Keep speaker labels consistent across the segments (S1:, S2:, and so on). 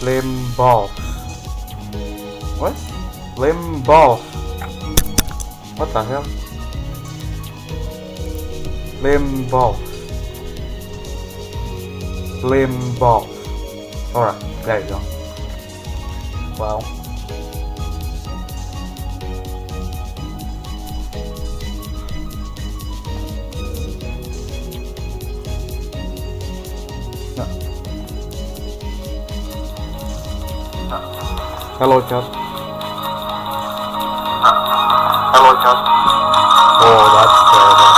S1: Limbus. What? Limbus. What the hell? Limbus. Limbus. Alright, there you go. Wow. Hello, chat.
S2: Hello, chat.
S1: Oh, that's terrible.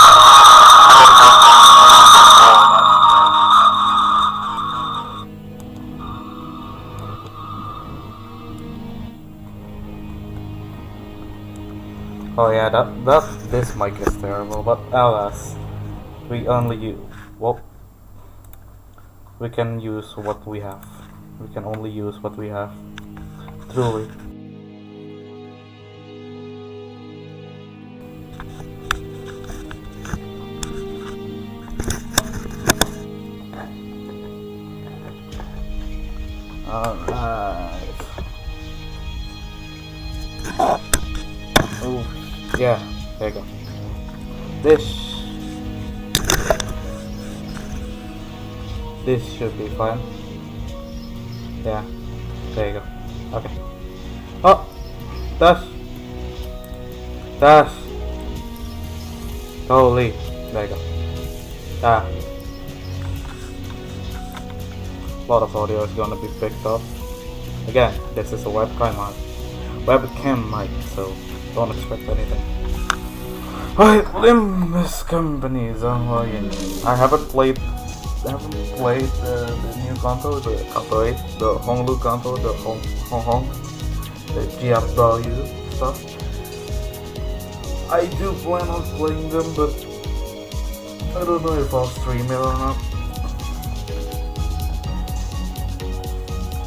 S1: Oh yeah, this mic is terrible, but alas, we only use, well, we can use what we have. We can only use what we have. Truly. Alright. Oh, yeah, there you go. This should be fine. Yeah, there you go. Okay. Oh! Dash! Holy! There you go. Ah. A lot of audio is gonna be picked up. Again, this is a webcam mic, so don't expect anything. Alright, Limbus companies. I haven't played the new canto, the canto 8, the Honglu canto, the Hong, the GFW stuff. I do plan on playing them, but I don't know if I'll stream it or not.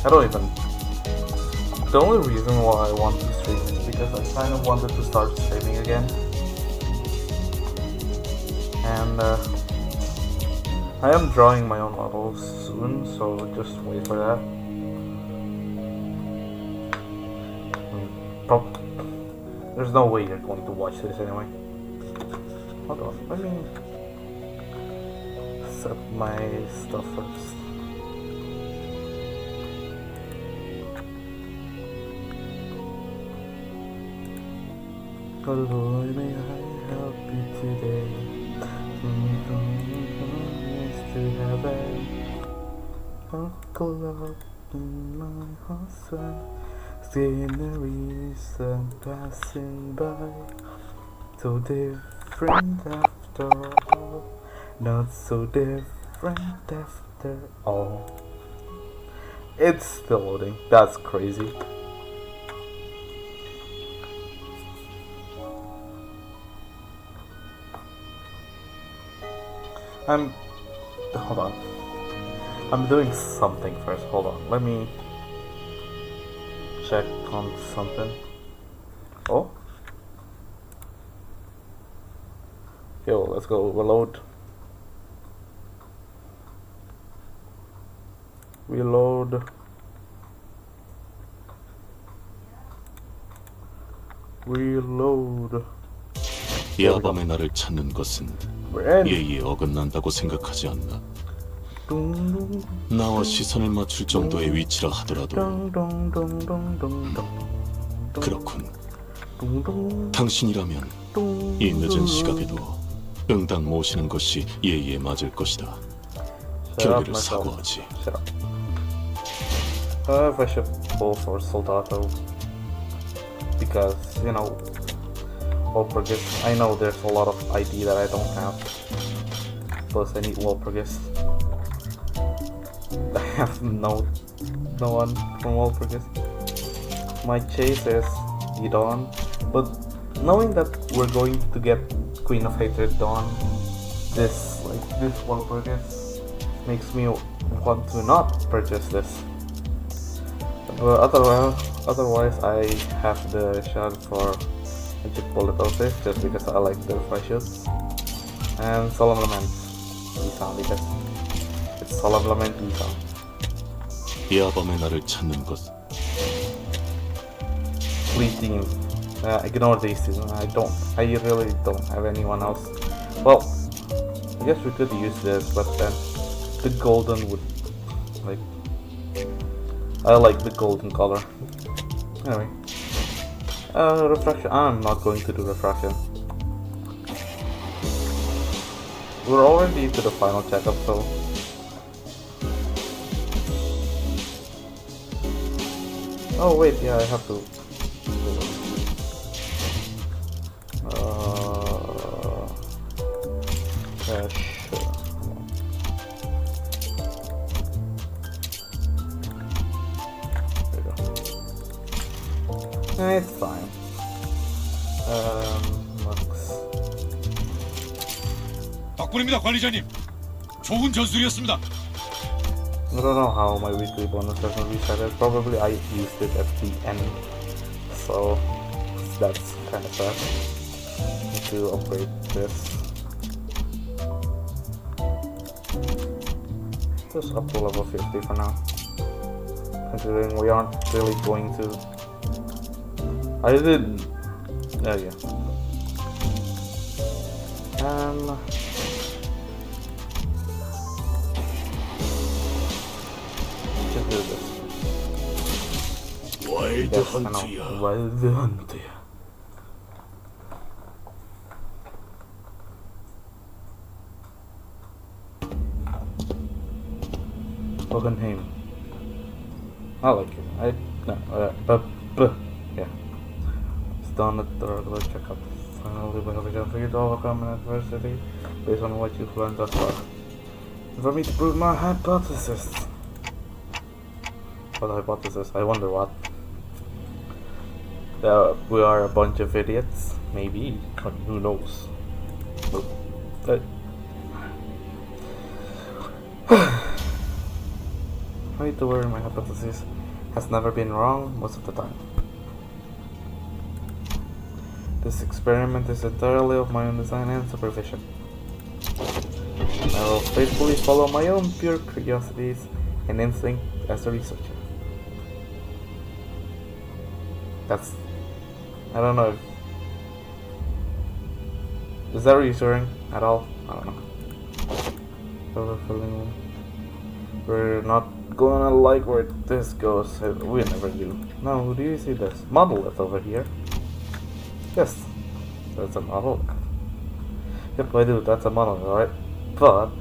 S1: I don't even. The only reason why I want to stream is because I kind of wanted to start streaming again, and I am drawing my own models soon, so just wait for that. There's no way you're going to watch this anyway. Hold on, let me set my stuff first. Oh Lord, may I help you today? To heaven, buckle up in my hustle. Sceneries and passing by, so different after all, not so different after all. It's still loading, that's crazy. Hold on. I'm doing something first. Hold on. Let me check on something. Oh. Yo, let's go. Reload. Reload.
S3: 야밤에 나를 찾는 것은 예의에 어긋난다고 생각하지 않나? 나와 시선을 맞출 정도의 위치라 하더라도 그렇군. 당신이라면 이 늦은 시각에도 응당 모시는 것이 예의에 맞을 것이다. 결례를 사과하지.
S1: If I should go for Soldato, because you know, Walpurgis. I know there's a lot of ID that I don't have. Plus, I need Walpurgis. I have no one from Walpurgis. My chase is Dawn, but knowing that we're going to get Queen of Hatred Dawn, this Walpurgis makes me want to not purchase this. But otherwise, I have the shot for Magic Bullet also, just because I like the fascists, and Solemn Lament Isan because it's Solemn Lament Isan.
S3: 이 아범의 나를 찾는 것.
S1: Fleeting. Ignore these. I really don't have anyone else. Well, I guess we could use this, but then the golden would like. I like the golden color. Anyway, refraction. I'm not going to do refraction. We're already to the final checkup, so. Oh wait, yeah, I have to. Yeah, sure. There you go. It's fine. Lux.
S4: 덕분입니다, 관리자님. 좋은 전술이었습니다.
S1: I don't know how my weekly bonus doesn't reset. Probably I used it at the end, so that's kind of sad. Need to upgrade this. Just up to level 50 for now. Considering we aren't really going to. I didn't. There you go. Just do this.
S3: 와일드
S1: Yes, I know.
S3: 헌트야.
S1: Wild Hunt. Hohenheim. I like it. Yeah. It's done at the regular checkup. Finally, we have a chance for you to overcome an adversity based on what you've learned thus far. And for me to prove my hypothesis. What hypothesis? I wonder what. We are a bunch of idiots. Maybe. Who knows? I need to worry, my hypothesis has never been wrong most of the time. This experiment is entirely of my own design and supervision. I will faithfully follow my own pure curiosities and instinct as a researcher. That's... I don't know if... Is that reassuring at all? I don't know. We're not gonna like where this goes. We never do. Now, do you see this monolith over here? Yes, that's a monolith. Yep, I do. That's a monolith, alright? But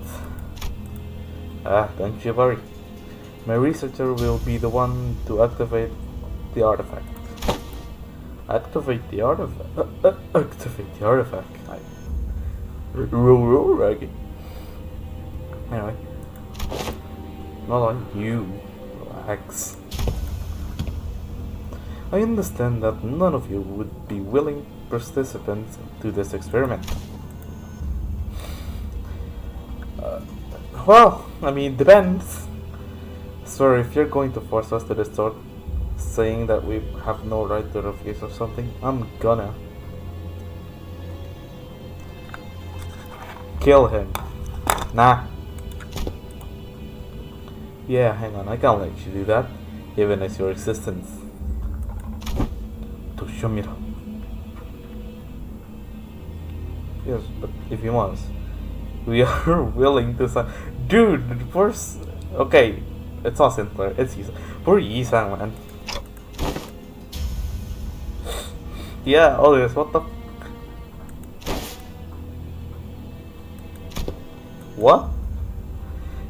S1: don't you worry. My researcher will be the one to activate the artifact. Activate the artifact. Activate the artifact. Raggy. Anyway. Not on you, relax. I understand that none of you would be willing participants to this experiment. Well, I mean, depends. Sir, if you're going to force us to distort, saying that we have no right to refuse or something, I'm gonna kill him. Nah. Yeah, hang on, I can't let you do that, even as your existence. Toshomira. Yes, but if he wants, we are willing to sign. Dude, first. Okay, it's not simpler, it's easy. Poor Yisan, man. Yeah, all this, what the. What?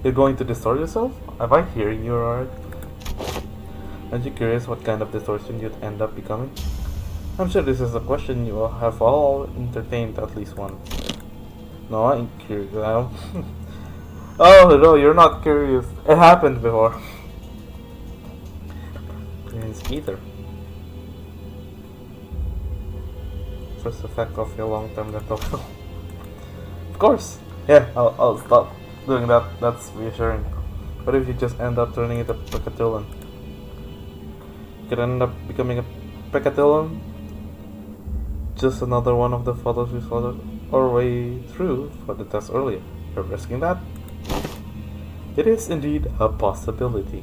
S1: You're going to distort yourself? Am I hearing you alright? Aren't you curious what kind of distortion you'd end up becoming? I'm sure this is a question you will have all entertained at least once. No, I ain't curious now. Oh no, you're not curious. It happened before. It's either. First effect of your long-term dental health. Of course! Yeah, I'll stop doing that. That's reassuring. What if you just end up turning into a Pekatulan? You could end up becoming a Pekatulan? Just another one of the photos we saw our way through for the test earlier. You're risking that? It is indeed a possibility.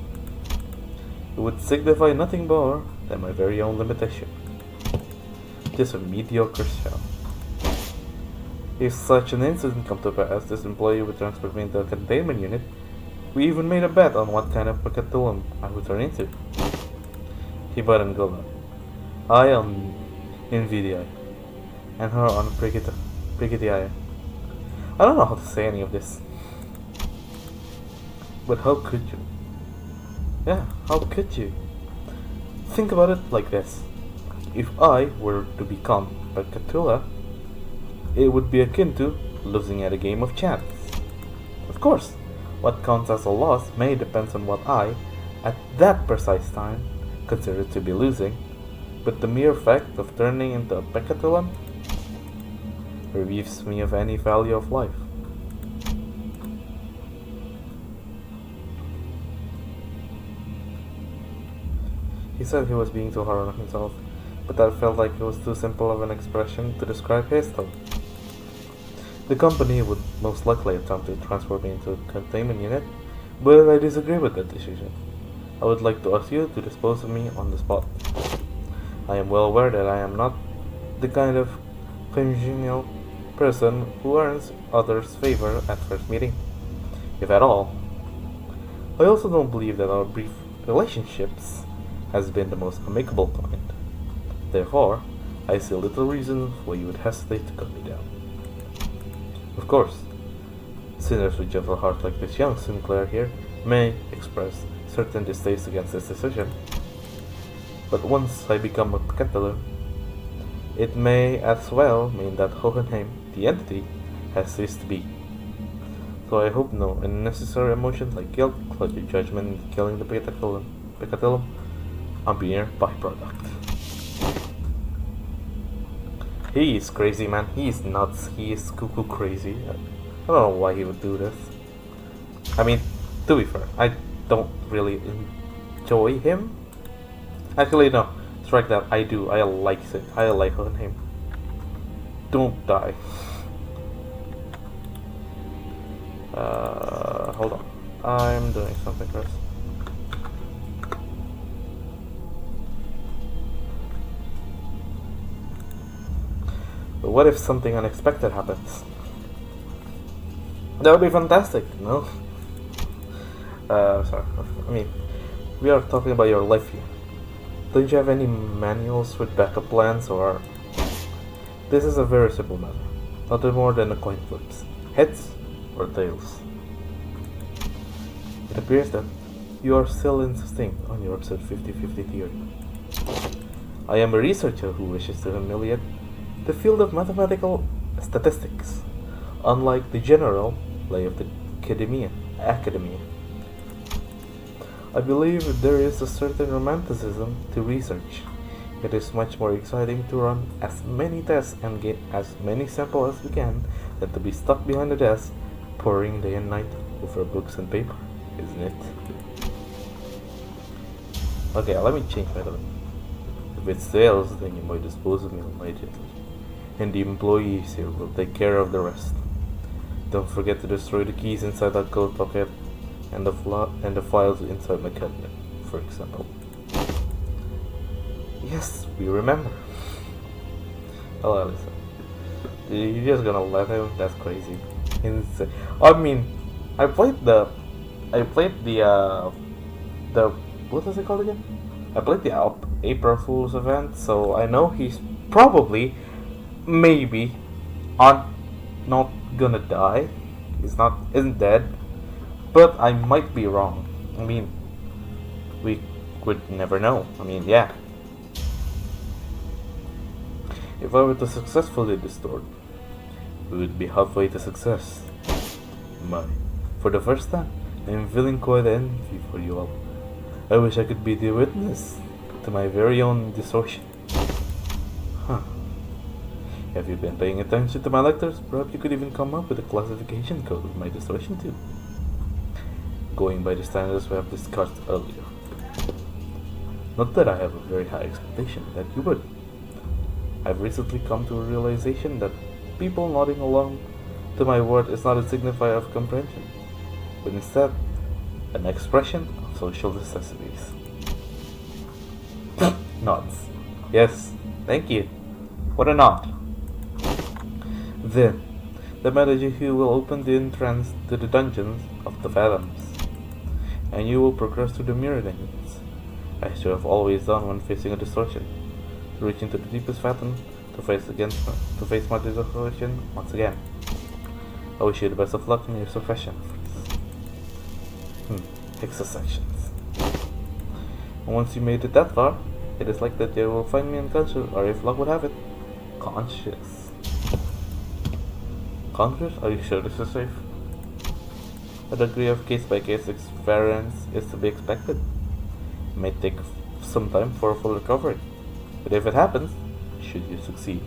S1: It would signify nothing more than my very own limitation. Just a mediocre shell. If such an incident come to pass, this employee would transfer me into a containment unit. We even made a bet on what kind of Pacatulum I would turn into. He buttoned Gola. I on Nvidia, and her on Brigidia. I don't know how to say any of this. But how could you? Yeah, how could you? Think about it like this. If I were to become Pacatula, it would be akin to losing at a game of chance. Of course, what counts as a loss may depend on what I, at that precise time, consider to be losing, but the mere fact of turning into a Pacatula relieves me of any value of life. He said he was being too hard on himself, but that felt like it was too simple of an expression to describe his tone. The company would most likely attempt to transfer me into a containment unit, but I disagree with that decision. I would like to ask you to dispose of me on the spot. I am well aware that I am not the kind of congenial person who earns others' favor at first meeting, if at all. I also don't believe that our brief relationships has been the most amicable kind. Therefore, I see little reason why you would hesitate to cut me down. Of course, sinners with gentle hearts like this young Sinclair here may express certain distaste against this decision, but once I become a Catalan, it may as well mean that Hohenheim, the entity, has ceased to be. So I hope no unnecessary emotions like guilt cloud your judgment in killing the Pacatulum a mere byproduct. He is crazy, man. He is nuts. He is cuckoo crazy. I don't know why he would do this. I mean, to be fair, I don't really enjoy him. Actually, no. Strike that. I do. I like it. I like him. Don't die. Hold on. I'm doing something first. But what if something unexpected happens? That would be fantastic, no? Sorry. I mean, we are talking about your life here. Don't you have any manuals with backup plans or... This is a very simple matter. Nothing more than a coin flips. Heads or tails. It appears that you are still insisting on your absurd 50-50 theory. I am a researcher who wishes to humiliate the field of mathematical statistics, unlike the general lay of the academia. I believe there is a certain romanticism to research. It is much more exciting to run as many tests and get as many samples as we can than to be stuck behind a desk pouring day and night over books and paper, isn't it? Okay, let me change my tone. If it fails, then you might dispose of me immediately, and the employees here will take care of the rest. Don't forget to destroy the keys inside that coat pocket and the files inside my cabinet, for example. Yes, we remember. Hello, Alisa. You're just gonna let him? That's crazy. Insane. I mean, I played the what was it called again? I played the April Fool's event, so I know he's probably, maybe, not gonna die. Isn't dead, but I might be wrong. I mean, we would never know. I mean, yeah. If I were to successfully distort, we would be halfway to success. For the first time, I am feeling quite envy for you all. I wish I could be the witness to my very own distortion. Huh. Have you been paying attention to my lectures? Perhaps you could even come up with a classification code of my distortion too. Going by the standards we have discussed earlier. Not that I have a very high expectation that you would. I've recently come to a realization that people nodding along to my word is not a signifier of comprehension, but instead an expression of social necessities. Nods. Yes, thank you. What a nod. Then, the manager will open the entrance to the dungeons of the Fathoms, and you will progress through the mirror dungeons, as you have always done when facing a distortion, to reach into the deepest fathom to face my distortion once again. I wish you the best of luck in your profession. Hexasections. And once you made it that far, it is like that you will find me unconscious, or if luck would have it, conscious. Conscious? Are you sure this is safe? A degree of case-by-case variance is to be expected. It may take some time for a full recovery, but if it happens, should you succeed.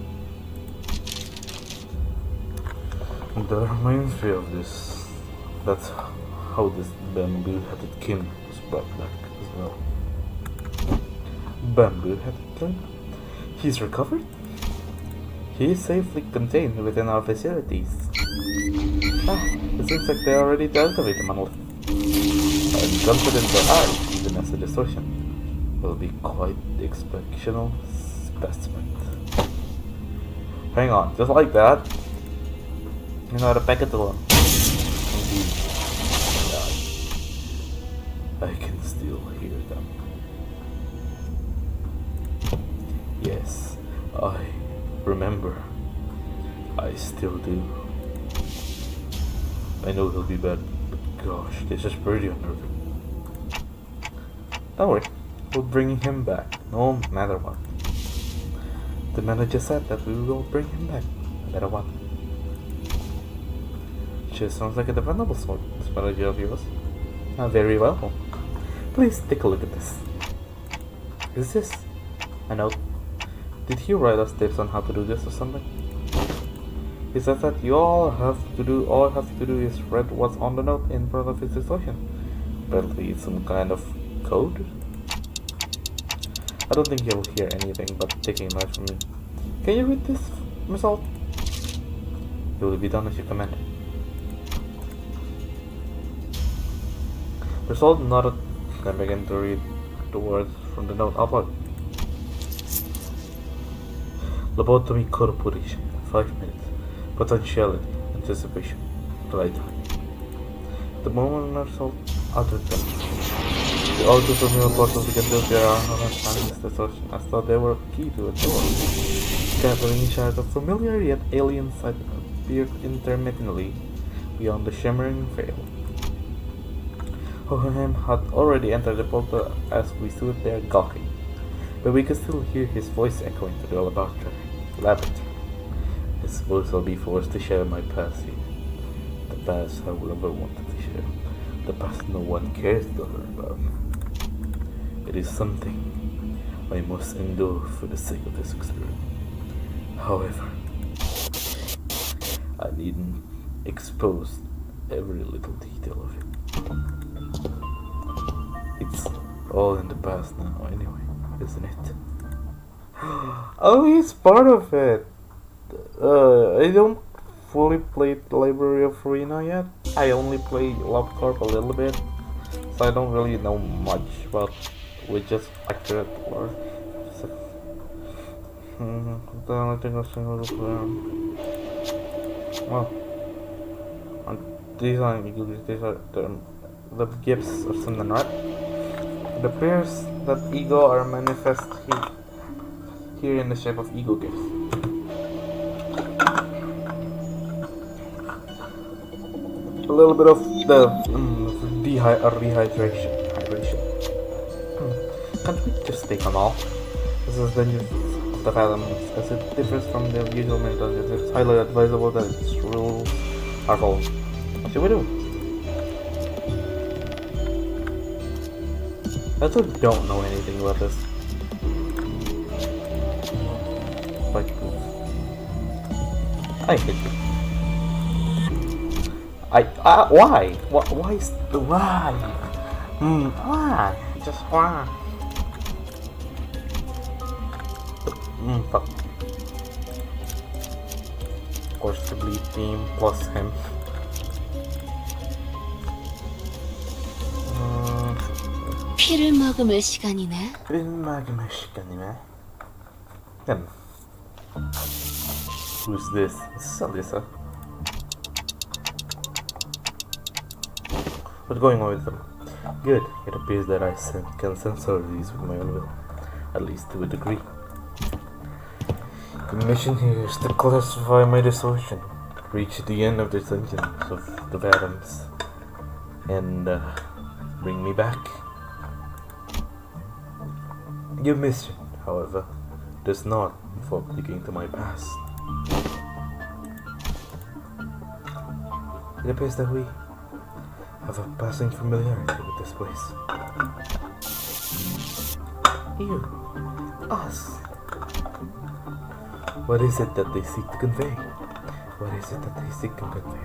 S1: And that reminds me of this. That's how this bamboo-headed king was brought back as well. Bamboo-headed king? He's recovered? He is safely contained within our facilities. It seems like they already dealt with the monolith. I'm confident that I, even as a distortion, will be quite the exceptional specimen. Hang on, just like that. You know how to pack it along. I can still hear them. Yes, I remember. I still do. I know he'll be bad, but gosh, this is pretty unnerving. Don't worry, we'll bring him back, no matter what. The manager said that we will bring him back, no matter what. Just sounds like a dependable sort, this manager of yours. Very well. Please take a look at this. Is this a note? Did he write us tips on how to do this or something? He says that all I have to do is read what's on the note in front of his distortion. Apparently it's some kind of code. I don't think he'll hear anything but taking advice from me. Can you read this result? It will be done as you commanded. Result nodded and began to read the words from the note out loud. Lobotomy corporation, 5 minutes. Potentiality, anticipation, playtime. The moment Result uttered them, the auto familiar portals began to appear around his distortion as though they were a key to a door. Scattering shards of familiar yet alien sight appeared intermittently beyond the shimmering veil. Hohenheim had already entered the portal as we stood there gawking, but we could still hear his voice echoing to the laboratory. His voice will be forced to share my past here. The past I will never wanted to share. The past no one cares to learn about. It is something I must endure for the sake of this experiment. However, I needn't expose every little detail of it. It's all in the past now anyway, isn't it? Oh, he's part of it! I don't fully play the Library of Ruina yet. I only play LoveCorp a little bit, so I don't really know much about with just accurate lore. Well, these are the gifts or something, right? It appears that ego are manifest here in the shape of ego gifts. A little bit of the rehydration. Can't we just take them all? This is Dungeons of the Fathoms. As it differs from the usual main dungeons, it's highly advisable that its rules are followed. What should we do? I still don't know anything about this. Like, I hate you. Why? Why is the why? Why? Just why? Fuck. Of course, the bleed team plus him.
S5: 피를 머금을 시간이네.
S1: 필마기의 시간이네. Who's this? This is Alyssa. What's going on with them? Good. It appears that I can censor these with my own will, at least to a degree. The mission here is to classify my dissolution, reach the end of the dungeons of the Atoms, and bring me back. Your mission, however, does not involve digging to my past. It appears that we have a passing familiarity with this place. You, us. What is it that they seek to convey? What is it that they seek to convey?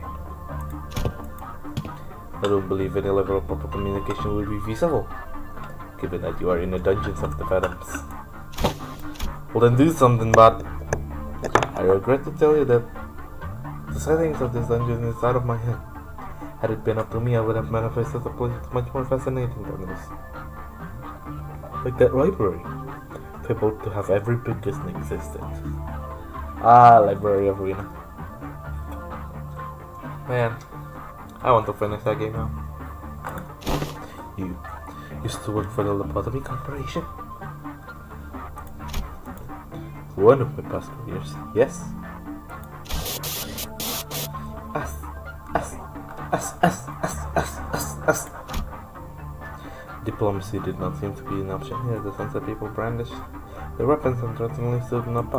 S1: I don't believe any level of proper communication will be feasible, given that you are in the dungeons of the Phantoms. Well then do something, but I regret to tell you that the settings of this dungeon is out of my head. Had it been up to me, I would have manifested a place much more fascinating than this. Like that library. People to have every book in existence. Ah, Library of Ruina. Man, I want to finish that game now. You used to work for the Lobotomy Corporation? One of my past careers, yes. Diplomacy did not seem to be an option here. The sense that people brandished their weapons and threateningly stood up.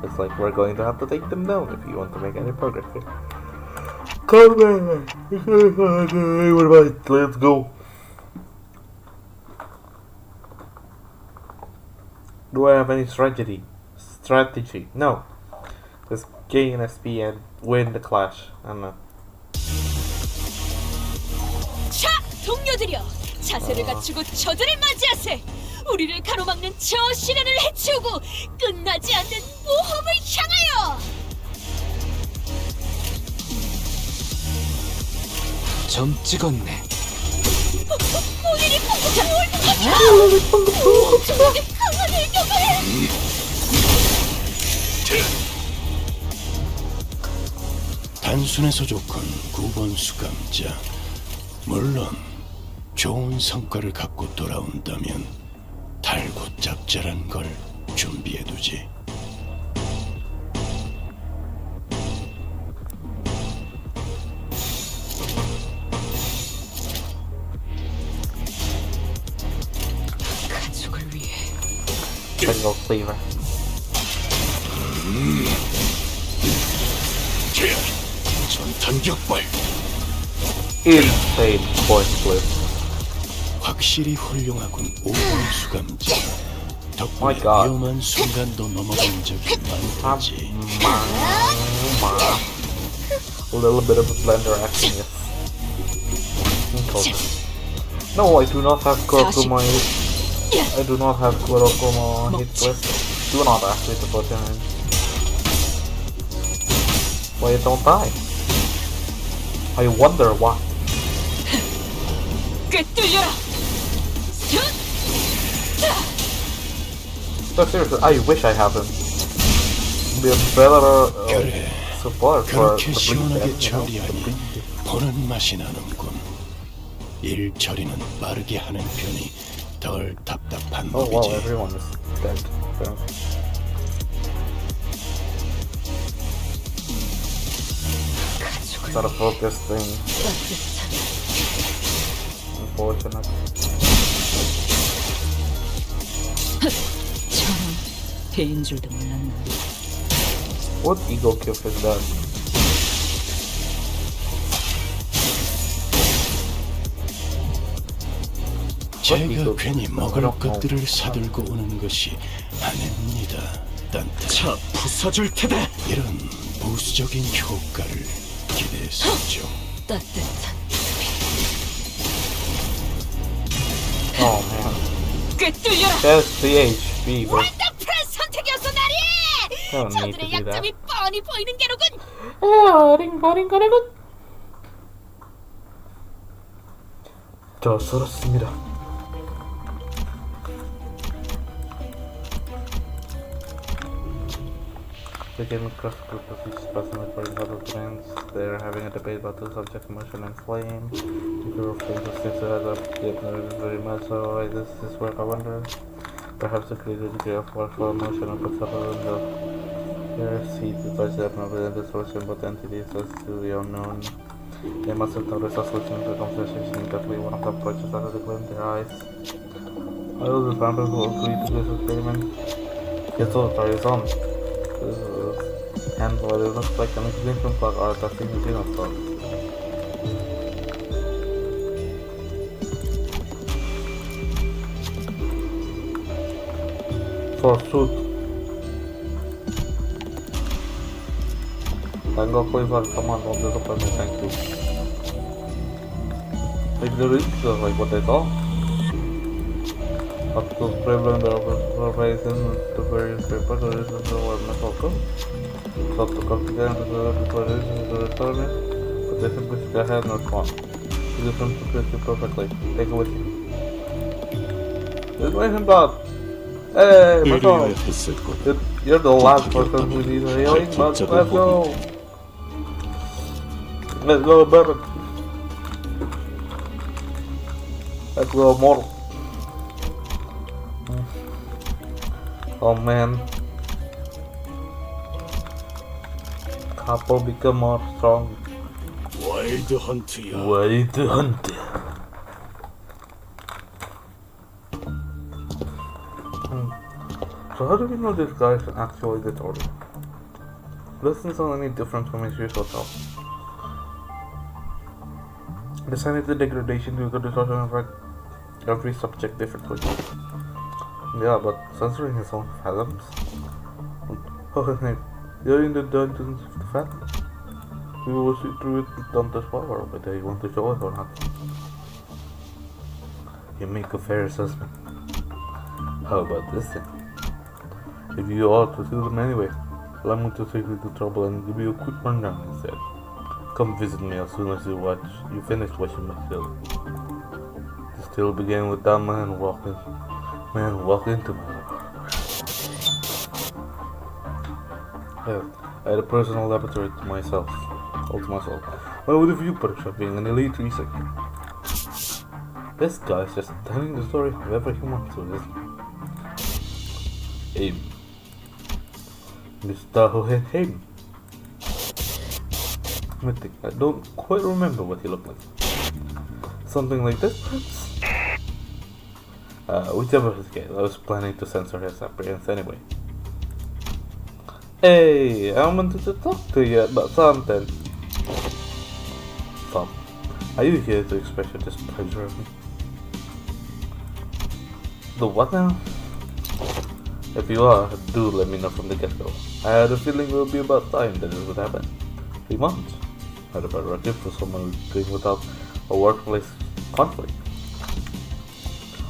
S1: Looks like we're going to have to take them down if you want to make any progress here. Come on! Let's go! Do I have any strategy? No. Just gain SP and win the clash. I don't know.
S5: 자, 동료들이여, 자세를 갖추고 저들을 맞이하세. 우리를 가로막는 저 시련을 해치우고 끝나지 않는 모험을 향하여.
S6: 점 찍었네.
S5: 본인이 방금 저에게 강한 일격을.
S3: 단순해서 좋군 9번 수감자. 물론 좋은 성과를 갖고 돌아온다면 달고짭짤한 걸 준비해두지.
S5: 가족을 위해.
S1: Single flavor.
S3: 전탄격발.
S1: Insane point flip.
S3: 확실히 훌륭하군 5번 수감자.
S1: My
S3: 덕분에
S1: God.
S3: 위험한 순간도 넘어간 적이 많겠지.
S1: A little bit of a blender action, yes. No, I do not have Kurokuma. I do not have Kurokuma hit list. Do not ask me to put him in. Why you don't die? I wonder why.
S5: 꿰뚫려라.
S1: No, seriously, I wish I have him. Be a better
S3: 그래.
S1: support for
S3: 그렇게
S1: the
S3: 시원하게
S1: bleed, you know?
S3: 처리하니 보는 맛이 나는군. 일 처리는 빠르게 하는 편이 덜 답답한
S1: Oh wow,
S3: 법이지.
S1: everyone is dead. So. It's not a focus thing. Unfortunate.
S5: 저런 배인 줄도 몰랐네.
S1: What ego kill is that?
S3: 제가 괜히 먹을 것들을 사들고 오는 것이 아닙니다. 딴딴.
S6: 자, 부숴줄 테다.
S3: 이런 보수적인 효과를 기대했었죠.
S5: 따뜻한
S1: Oh man.
S5: 꿰뚫려라.
S1: That's the HP, bro.
S5: 원더풀한 선택이었어, 나리.
S1: Don't need to
S5: 저들의
S1: do that.
S5: 약점이 뻔히 보이는 게로군.
S1: 저 썰었습니다. became a cross group of each person reporting other plans. They're having a debate about the subject motion and flame. The group of things seems to have up very much, so why this is work, I wonder. Perhaps the greater degree of work for motion and potential in the air seat is such that within this version, but entities as to the unknown. They must have noticed us listening to the conversation. Definitely one of them approaches out of the glint in their eyes. I was the vampire who agreed to this experiment. Gets all tries on. And what it looks like an ignition plug or a testing machine plug. For shoot. Tango for command on this appointment, thank you. Like the risks are like what I saw. Up to prevalent horizon to various papers, or is the awareness also. So to configure the return it, but they simply stick ahead and respond. You do something pretty perfectly. Take it with you. This makes him bad. Hey, my God. You're the last person who needs a healing, but let's go. Let's go, brother. Let's go, mortal. Oh man. Couple become more strong.
S3: 와일드 헌트야.
S1: Wild hunter. So how do we know this guy is actually the Tory? Doesn't sound any different from his usual self. Designing the degradation to the distortion affect every subject differently. Yeah, but censoring his own fathoms? Oh, you're in the dungeons of the fathom. We will see through it with Dante's power, whether you want to show it or not. You make a fair assessment. How about this then? If you ought to see them anyway, allow me to save you the trouble and give you a quick rundown instead. Come visit me as soon as you finish watching my film. The tale began with that man walking into my world. Yes, I had a personal laboratory to myself. All to myself. Well, with a view perch of being an elite researcher. This guy's just telling the story however he wants to, isn't he? Aim. Mr. Haim. I don't quite remember what he looked like. Something like this, perhaps? Whichever his case, I was planning to censor his appearance anyway. Hey, I wanted to talk to you about something. Tom, are you here to express your displeasure of me? The what now? If you are, do let me know from the get-go. I had a feeling it would be about time that this would happen. 3 months. Not a bad record for someone doing without a workplace conflict.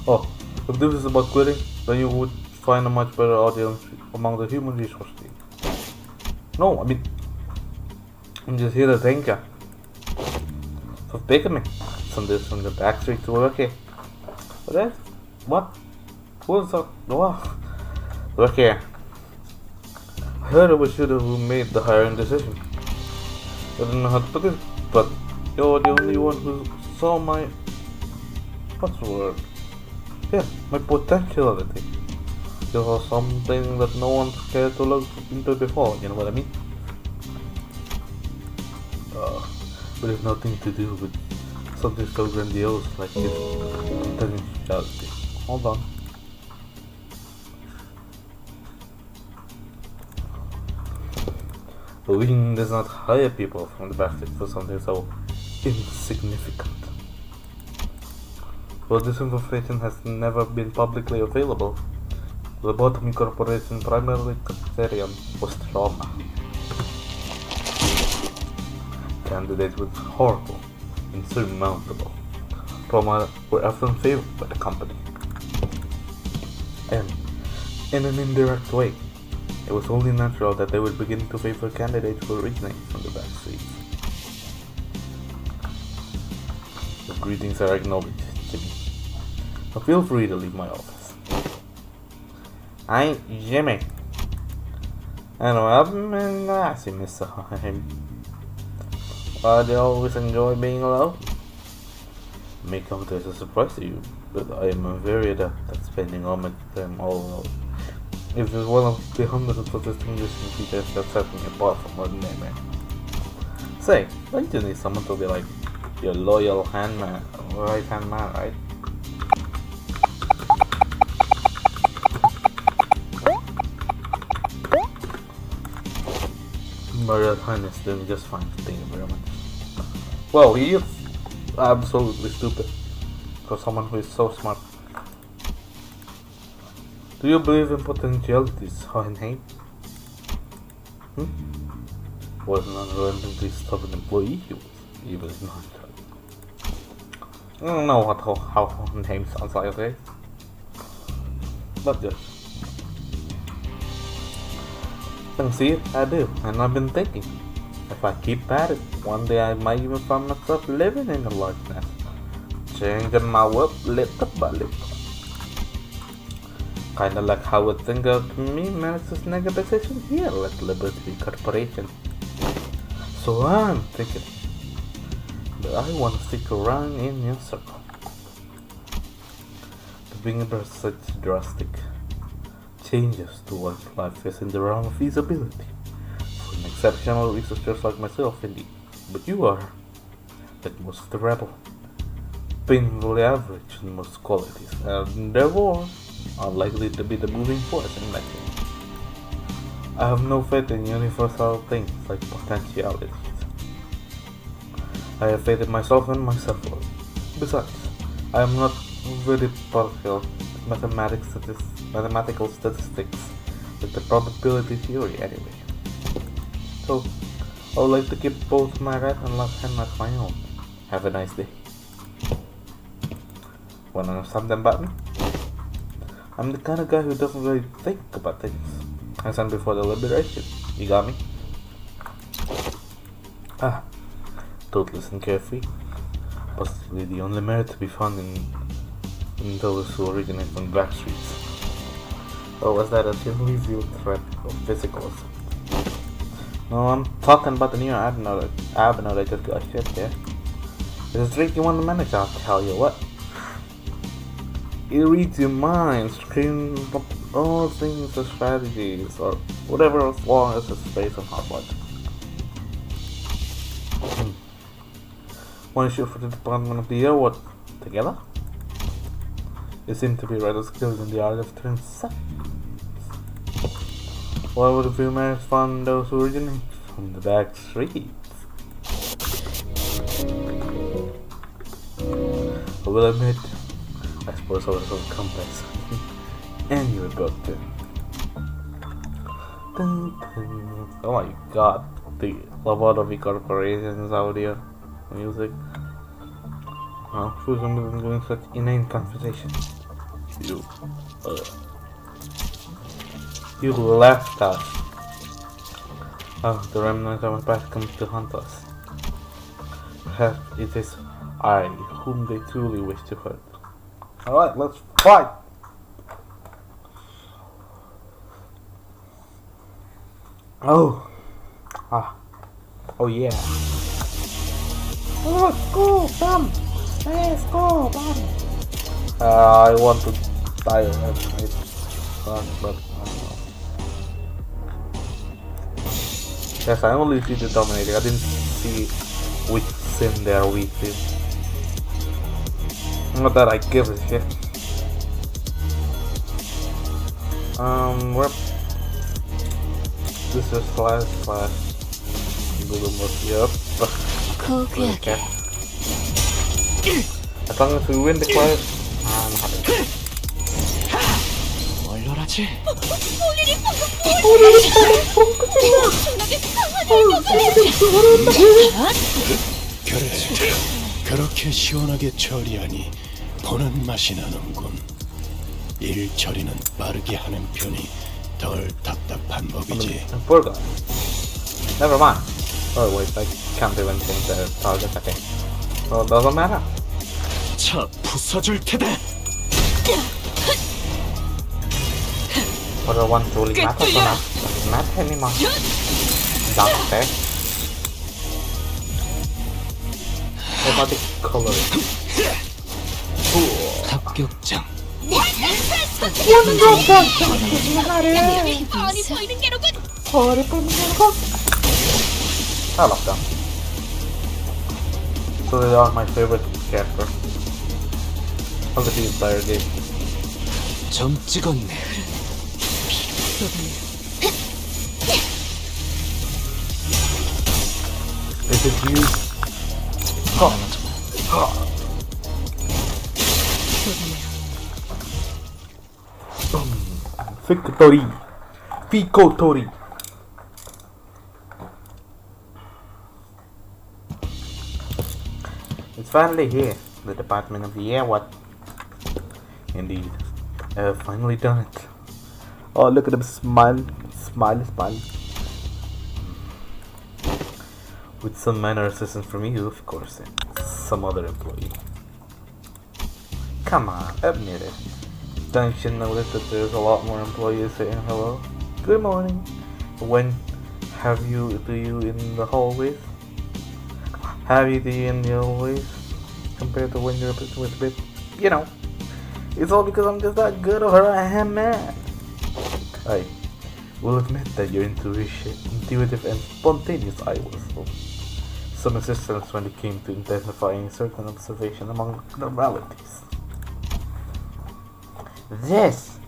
S1: Oh, if this is about quitting, then you would find a much better audience among the human resource team. No, I mean, I'm just here to thank you for taking me from the back street to work here. But that's what? What's up? What? Look here. I heard it was you who made the hiring decision. I don't know how to put it, but you're the only one who saw my... what's the word? Yeah, my potentiality. You saw something that no one cared to look into before, you know what I mean? But it's nothing to do with something so grandiose like his potentiality. Hold on. The wing does not hire people from the backstreet for something so insignificant. Well, this information has never been publicly available. The Bottom Corporation primarily criterion was trauma. Candidates with horrible, insurmountable trauma were often favored by the company. And, in an indirect way, it was only natural that they would begin to favor candidates who originated from the back streets. Your greetings are acknowledged, Jimmy. Now feel free to leave my office. I'm Jimmy. Anyway, I've been asking Mr. Heng. Why do you always enjoy being alone? May come as a surprise to you, but I am very adept at spending all my time all alone. It is one of the hundreds of distinguishing features that set me apart from ordinary men. Say, don't you need someone to be like your loyal right-hand man, right? My Royal Highness doing just fine, thank you very much. Well, he is absolutely stupid for someone who is so smart. Do you believe in potentialities, Hohenheim? Was an unrelentingly stubborn employee he was, even in hindsight. I don't know how Hohenheim sounds like, okay? But yes. See, I do, and I've been thinking, if I keep at it, one day I might even find myself living in a large nest, changing my work little by little. Kinda like how a thing of me manages negative position here at Liberty Corporation. So I'm thinking that I want to stick around in your circle. To bring about such drastic changes to one's life is in the realm of feasibility for an exceptional researcher like myself, indeed. But you are, like most of the rabble, painfully average in most qualities, and therefore unlikely to be the moving force in that case. I have no faith in universal things like potentialities. I have faith in myself and myself alone. Besides, I am not very partial to mathematical statistics with the probability theory anyway. So, I would like to keep both my right and left hand as my own. Have a nice day. Wanna know something about me? I'm the kind of guy who doesn't really think about things. I said before the liberation. You got me? Thoughtless and carefree. Possibly the only merit to be found in those who originate from the back streets. Or was that a gently veiled threat of physicals? No, I'm talking about the new Abner I just got shipped here. It's a trick you want to manage, I'll tell you what. It reads your mind, screaming up all things as strategies, or whatever as long as it's based on hard logic. Want to shoot for the Department of the Year? What? Together? You seem to be rather skilled in the art of transactions. Why would the females find those who originate from the back streets? I will admit, I suppose I was so complex. And you were both too. Oh my god, the Lobotomy Corporation's audio music. Who's doing such inane conversation? You left us. The remnant of our past comes to hunt us. Perhaps it is I whom they truly wish to hurt. Alright, let's fight! Oh yeah. Let's go, Bam! Let's go, Bam! I want to die of it, but yes, I only see the Dominator. I didn't see which sim they are weak to. Not that I give a shit. Where? This is slash. Yep. Okay. As long as we win the class, I'm happy.
S6: 얼얼하지? 그래, 그렇게 시원하게 처리하니 보는 맛이 나는군. 일 처리는 빠르게 하는 편이 덜 답답한 법이지.
S1: Poor guy. Never mind. Oh wait, I can't even change the target setting. Well, it doesn't matter.
S6: 차 부숴줄 테다.
S1: Whether one truly matters or not doesn't matter anymore. Doctor. What about the coloring?
S7: 합격장.
S5: 뻔히 보이는 게로군.
S1: I love them. So they are my favorite character of the entire game.
S7: 점 찍었네.
S1: Is it you? Victory! Victory! It's finally here. The Department of the Year, what? Indeed. I have finally done it. Oh, look at him smile. Smile. With some minor assistance from you, of course, and some other employee. Come on, admit it. Don't you notice that there's a lot more employees saying hello? Good morning. When have you to you in the hallways? Have you to you in the hallways? Compared to when you're with bit, you know. It's all because I'm just that good of her. I am mad. I will admit that your intuitive and spontaneous eye was of some assistance when it came to identifying certain observation among abnormalities. This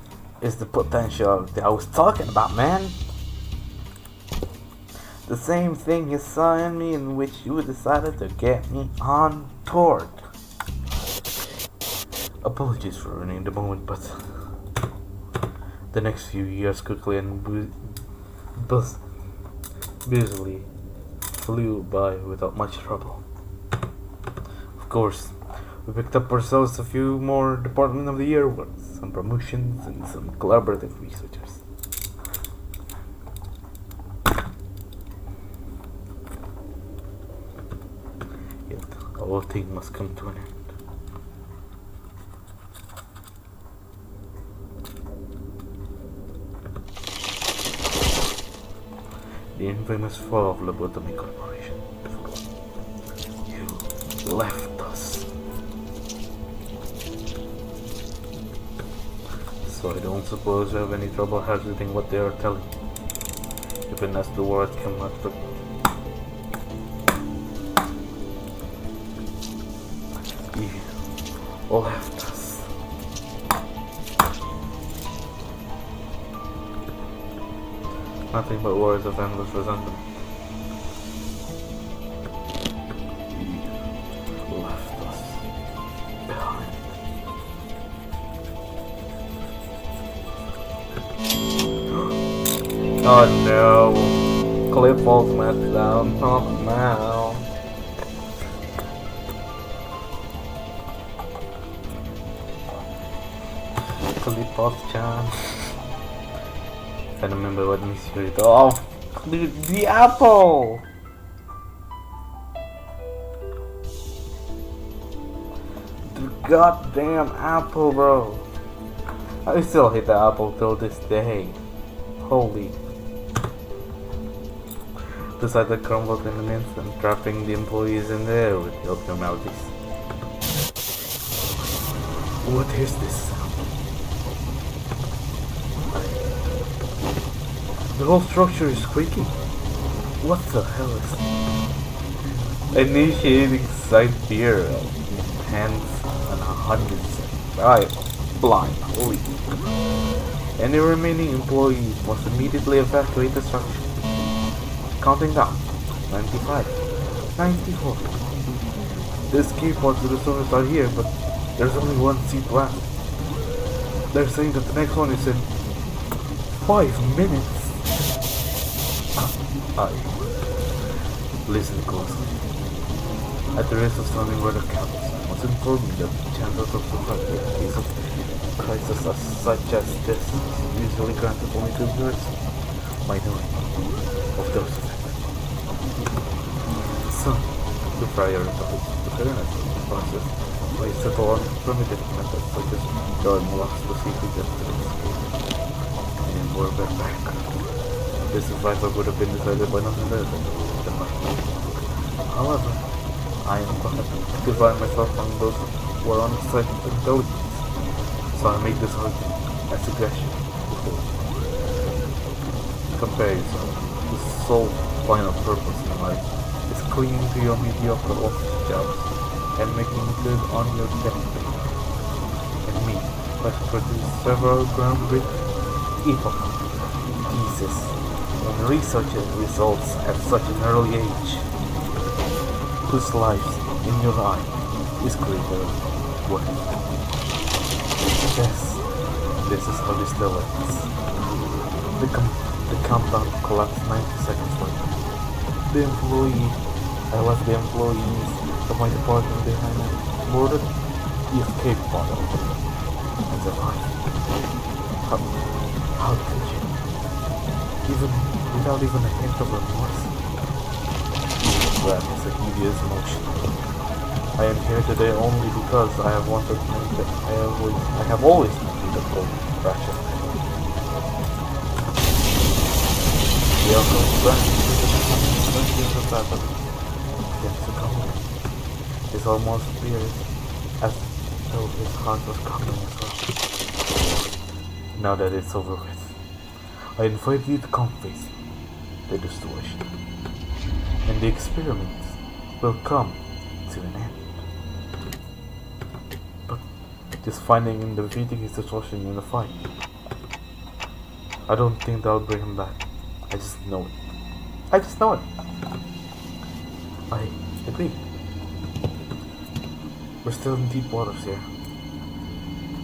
S1: is the potential that I was talking about, man. The same thing you saw in me in which you decided to get me on board. Apologies for ruining the moment, but the next few years quickly and busily flew by without much trouble. Of course, we picked up ourselves a few more Department of the Year awards, some promotions, and some collaborative researchers. Yet, all things must come to an end. The infamous fall of Lobotomy Corporation. You left us. So I don't suppose you have any trouble hazarding what they are telling you, even as the word cannot You left us. Nothing but words of endless resentment. You left us behind. Oh no! Cliff falls down. Oh no! Cliff falls down. I don't remember what mystery. Oh, the apple! The goddamn apple, bro. I still hate the apple till this day. Holy. The site that crumbled in an instant, trapping the employees in there with the abnormalities. What is this? The whole structure is squeaking. What the hell is this? Initiating site fear. Hands and hundreds. I blind. Holy. Any remaining employees must immediately evacuate the structure. Counting down. 95. 94. The escape pods to the storms are here, but there's only one seat left. They're saying that the next one is in 5 minutes. Listen closely. At the risk of sounding rather careless, I must inform you that the chances of survival in case of crisis such as this is usually granted only to the minority of those affected. So, to prioritize the fairness of the process, we settle on primitive methods such as drawing lots to see who gets to escape. and we're back. This survivor would have been decided by nothing better than the fight. However, I am glad to find myself among those who are on the side of intelligence, so I make this argument as suggestion before. Compare yourself. The sole final purpose in life is clinging to your mediocre office jobs and making good on your debt payment. And me, has produced several groundbreaking epoch pieces and research results at such an early age, whose lives in your eye is greater worth. Yes, this is how this still ends. The countdown collapsed 90 seconds later. I left the employees of my department behind and boarded the escape pod and survived. How could you? Without even a hint of remorse? That is a hideous emotion. I am here today only because I have wanted to make it. I have always wanted a full fraction. The alcohol brand is the battle against the company. It's almost clear as though his heart was coming as well. Now that it's over with, I invite you to come face the distortion, and the experiment will come to an end. But just finding and defeating his distortion in the fight, I don't think that'll bring him back. I just know it. I agree. We're still in deep waters here.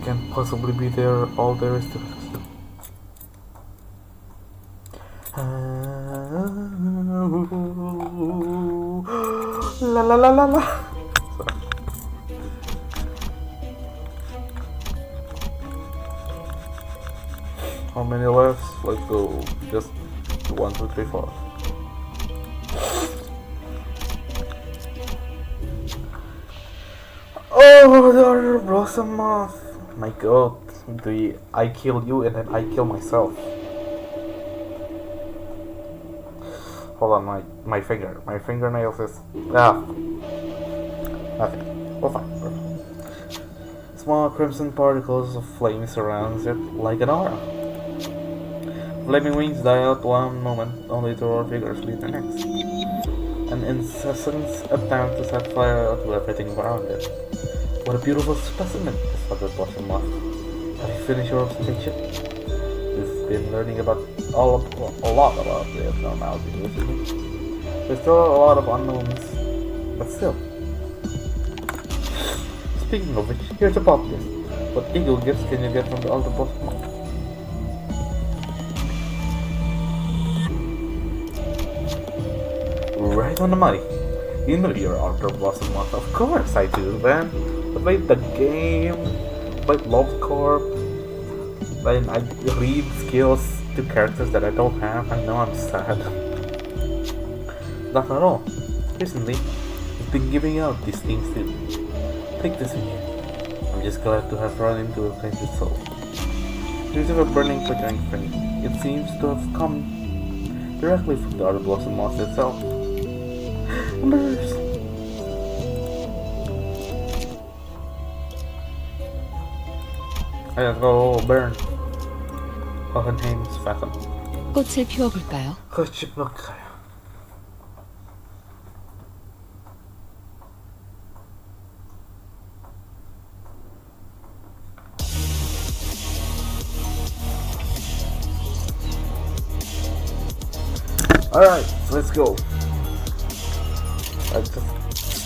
S1: Can't possibly be there all there is to it. La la la la la. Sorry. How many left? Let's go. Just 1, 2, 3, 4. Oh, the other blossom moth. My god. I kill you and then I kill myself. Hold on, my fingernails is nothing. We're fine. Small crimson particles of flame surrounds it like an aura. Flaming wings die out one moment, only to our figures lead the next. An incessant attempt to set fire to everything around it. What a beautiful specimen, thought Blossom Moth. Have you finished your observation? You've been learning about a lot about the abnormality recently. There's still a lot of unknowns, but still. Speaking of which, here's a pop list. What eagle gifts can you get from the Altar Blossom Moth? Right on the money. You know you're Altar Blossom Moth. Of course I do, man. I played the game, played Love Corp, and I read skills to characters that I don't have. I know I'm sad. Not at all. Recently, I've been giving out these things too. Take this with you. I'm just glad to have run into a kindred soul. Here's a burning flickering flame. It seems to have come directly from the Altar Blossom Moth itself. Embers! I gotta go burn. Her name's Fathom.
S5: 꽃을 피워볼까요?
S1: 집 넣을까요? Alright, so let's go. I just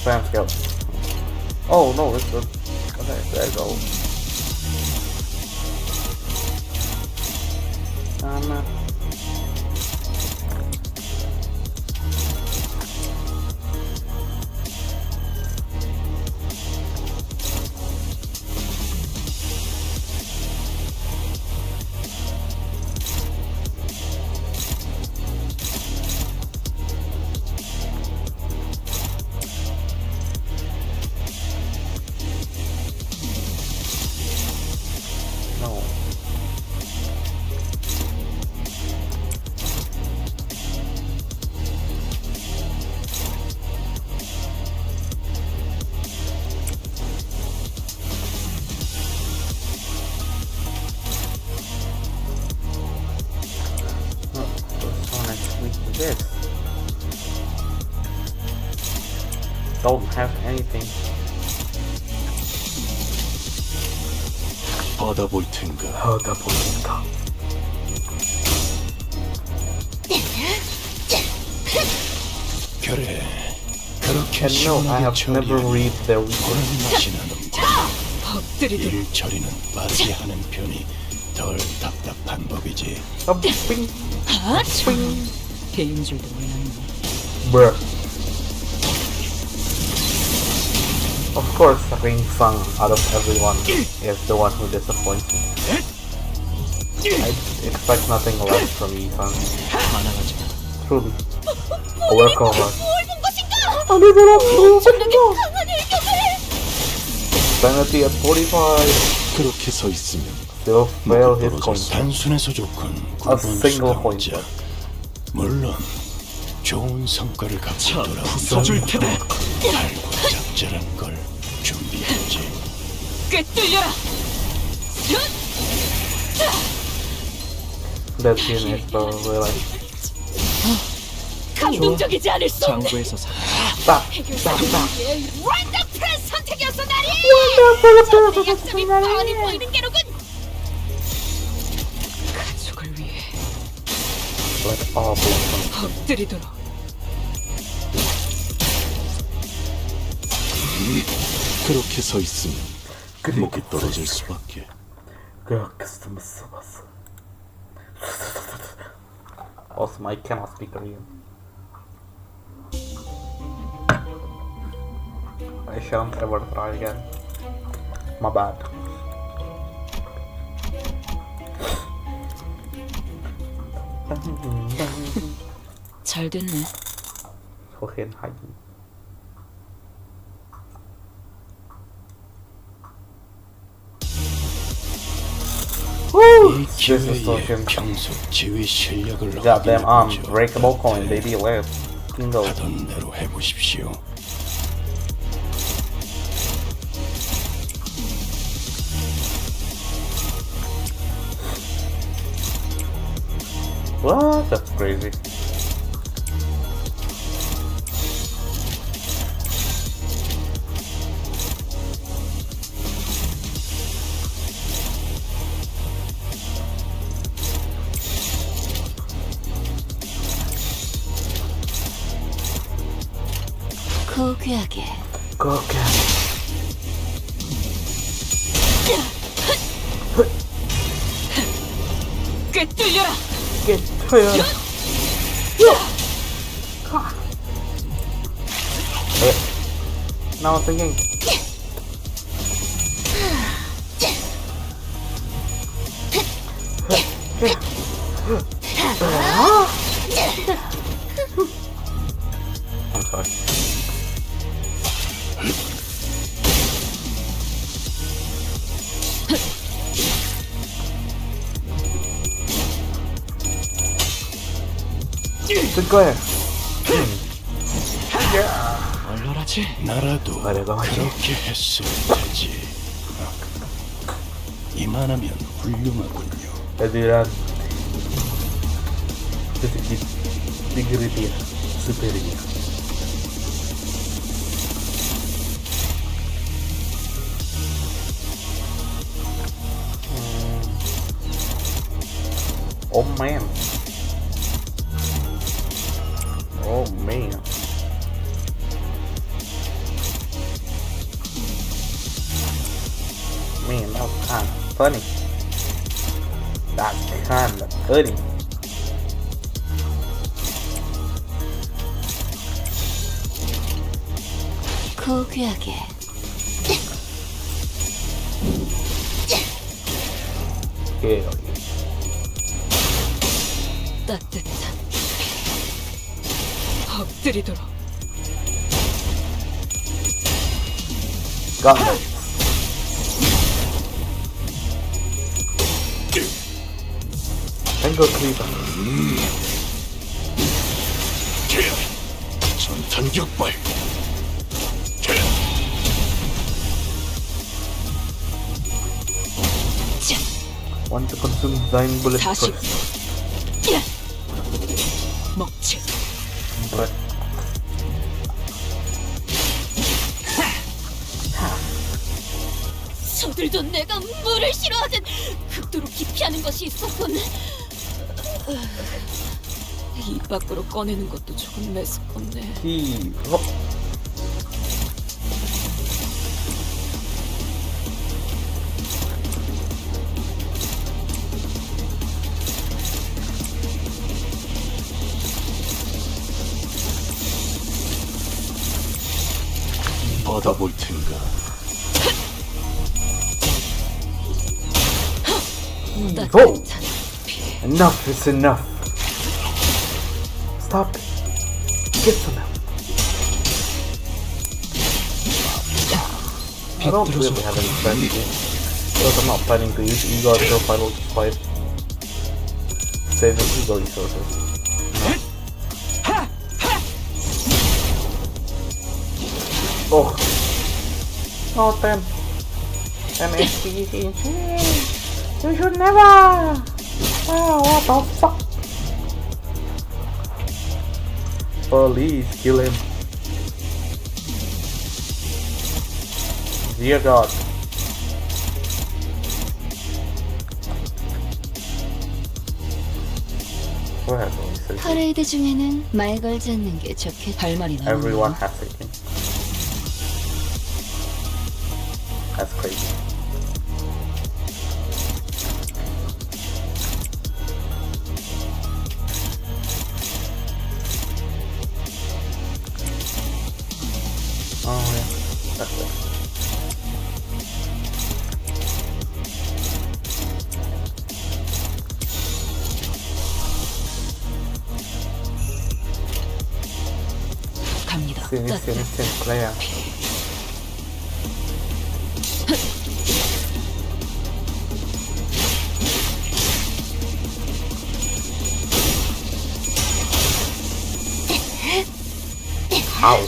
S1: spam scout. Oh no, it's the. Okay, there you go. this? Don't have anything.
S3: 받아볼 텐가.
S1: 하다 보니까.
S6: 그래, 그렇게
S1: And no, I
S6: 시원하게
S1: have never
S6: 처리하니
S1: read their report.
S6: 보는 맛이 나는군.
S5: 엎드리도록
S6: 일 처리는 빠르게 하는 편이 덜 답답한 법이지.
S1: Bing.
S5: 아, 참. 배인 줄도 몰랐네.
S1: Bruh. Of course, Ring Fang out of everyone is the one who disappoints me. I expect nothing less from Yi-Fang.
S7: 반항하지 마.
S1: Truly. A work of art.
S5: 뭘본 것인가?
S1: 엄청나게
S5: 강한 일격을!
S1: Sanity at 45.
S3: 그렇게 서 있으면
S1: Still fail his coin.
S6: 단순해서 좋군.
S1: A single point.
S6: 구분수가 물론 좋은 성과를 갖고 돌아온
S3: 부숴줄 테다.
S6: 달고잡자란 걸 준비했지.
S5: 꿰뚫려라!
S1: That scene is so realized.
S5: 감동적이지 않을 수 없네.
S7: 장부에서 사.
S1: Stop!
S5: 해결사를 위해 원더풀한 선택이었어, 나리! 저들의 약점이 뻔히 보이는 게로군! 가족을 위해
S1: Let all blossom.
S5: 엎드리도록.
S3: 그렇게 서 있으면 목이 떨어질 수밖에.
S1: 그렇게 숨었어. Also, I cannot speak Korean. I shan't ever try again. My bad.
S5: 잘 됐네.
S1: 소행하기.
S6: 이
S1: This is so
S6: 기회에
S1: simple.
S6: 평소 지휘 실력을
S1: Goddamn
S6: 확인해보죠.
S1: unbreakable coin, baby. Let's go.
S6: 하던 대로 해보십시오.
S1: What? That's crazy.
S5: 고귀하게.
S1: 그렇게.
S5: 꿰뚫려라!
S1: 깨쳐요. Now I'm thinking. I'm sorry. 그거야.
S7: 얼얼하지?
S6: 나라도
S1: 내가 맞지?
S6: 그렇게 했을 테지. 이만하면 훌륭하군요.
S1: 애들이란 sedikit digeritia superior. Oh man. Oh man. Man, that was kind of funny. That's kind of funny.
S5: 고귀하게.
S1: Yeah.
S5: 따뜻한. 엎드리도록.
S1: Got it. Tango Cleaver.
S3: 전탄 격발.
S5: 자,
S1: Want to consume thine bullet
S5: 40.
S1: first.
S5: 먹지.
S1: But
S5: 저들도 내가 물을 싫어하듯 극도로 기피하는 것이 있었군. 입 밖으로 꺼내는 것도 조금 메스껍네.
S1: he hop.
S3: 받아볼 텐가.
S5: 따뜻한
S1: Enough is enough. Stop it. Get some help. I don't really have any strategy. Because I'm not planning to use ego until final fight. Saving ego resources. Oh. Oh, 10. 10 HP. You should never. Oh, what the fuck? Please kill him. Dear God. What happened?
S8: 퍼레이드 중에는 말 걸지 않는 게 좋겠다.
S5: 할 말이
S1: Everyone
S5: 나오네.
S1: has a king. That's crazy. Oh yeah, that's it.
S5: 갑니다.
S1: Player. Ow.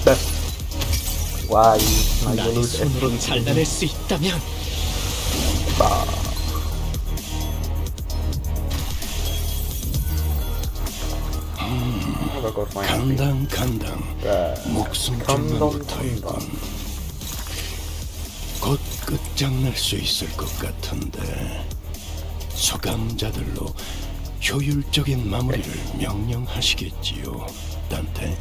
S1: That's why you
S7: 나의
S1: lose
S7: 손으로
S1: everything.
S7: 잘라낼 수 있다면
S1: I'll go find him.
S6: 간당
S1: 네.
S6: 목숨
S1: 감동
S6: 중간부터이군.
S1: 감동.
S6: 곧 끝장날 수 있을 것 같은데 소감자들로 효율적인 마무리를 명령하시겠지요, 단테.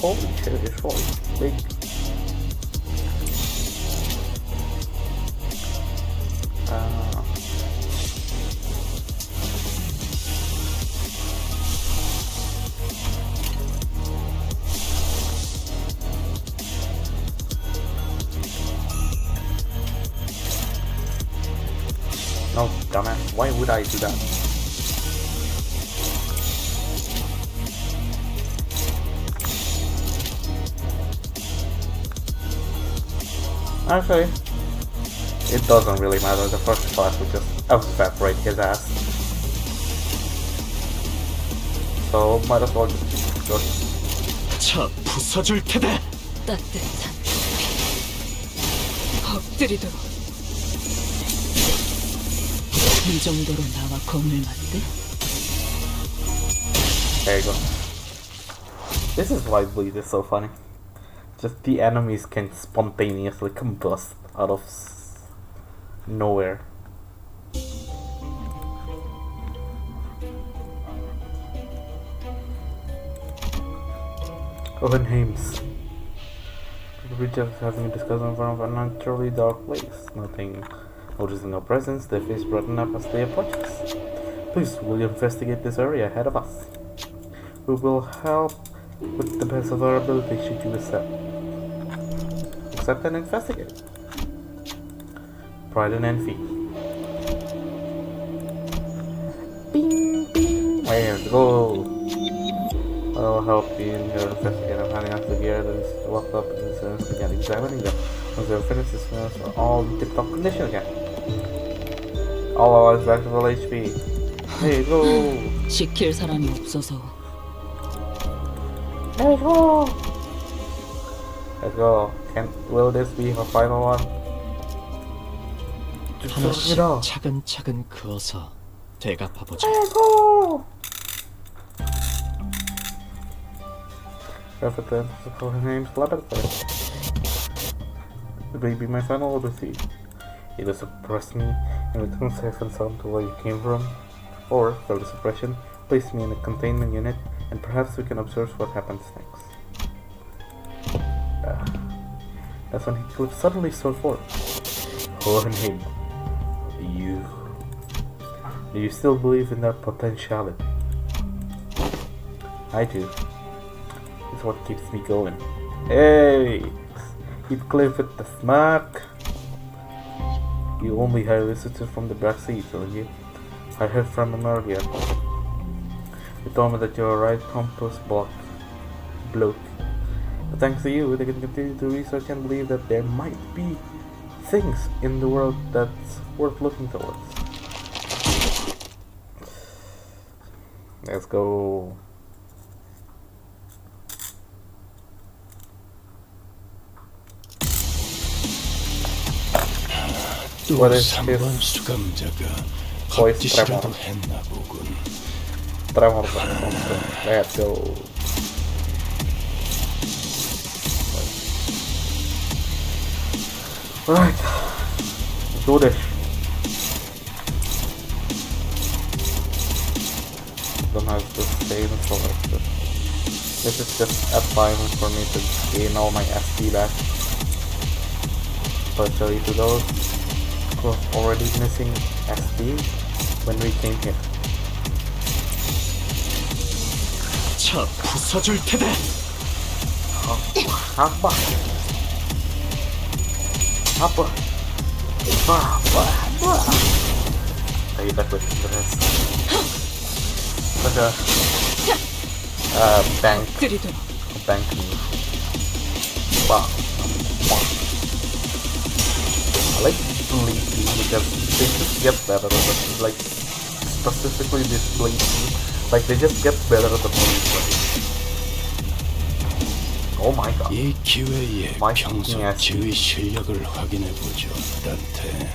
S1: Holy shit, it's really big. No, dumbass, why would I do that? Actually, it doesn't really matter. The first class will just evaporate his ass. So might as well just
S7: 차 부숴줄 테다.
S5: 따뜻한 엎드리도록. 이 정도로 나와 공을 맞대?
S1: there you go. This is why Bleed is so funny. Just the enemies can spontaneously combust out of nowhere. Owen Hames. The region is having a discussion in front of an unnaturally dark place. Noticing no presence, their face brighten up as they approach us. Please, will you investigate this area ahead of us? We will help with the best of our ability should you accept and investigate. Pride and envy. Bing, bing. There we go. I'll help you in your investigation. I'm handing out the gear that is locked up in the sense begin examining them. Once they're finished, the smells are all in tip-top condition again. All allies back to full HP. There you go.
S5: 지킬 사람이 없어서.
S1: There you go. Let's go. Will this be her final one?
S7: 하나씩 차근차근 그어서 되갚아보자.
S1: Represent her name's Laboratory. It may be my final odyssey. Either suppress me and return safe and sound to where you came from, or, for the suppression, place me in a containment unit, and perhaps we can observe what happens next. That's when he could suddenly soar forth. Heng, do you still believe in that potentiality? I do. It's what keeps me going. Hey! Keep clear with the smack. You only hire visitors from the back seat, don't you? I heard from him earlier. He told me that you're a right compass bloke. But thanks to you, they can continue to research and believe that there might be things in the world that's worth looking towards. Let's go.
S6: 또
S1: What is
S6: 3번
S1: his
S6: 수감자가
S1: voice
S6: 겁짓이라도
S1: tremor?
S6: 했나 보군.
S1: Tremor monster. Let's go. Right. Let's do this. Don't have to save and so on. This is just a time for me to gain all my SP back. Especially to those who are already missing SP when we came here.
S7: 차 부숴줄 테다.
S1: Apa? Apa? Are you back with the rest? Like a bank
S5: 그리도록.
S1: bank move. Wow. I like bleeding because they just get better at it. Like specifically this bleeding, like they just get better at the police. Oh my god.
S6: 이 기회에
S1: My
S6: 평소
S1: fucking ass.
S6: 지휘 실력을 확인해보죠, 단테.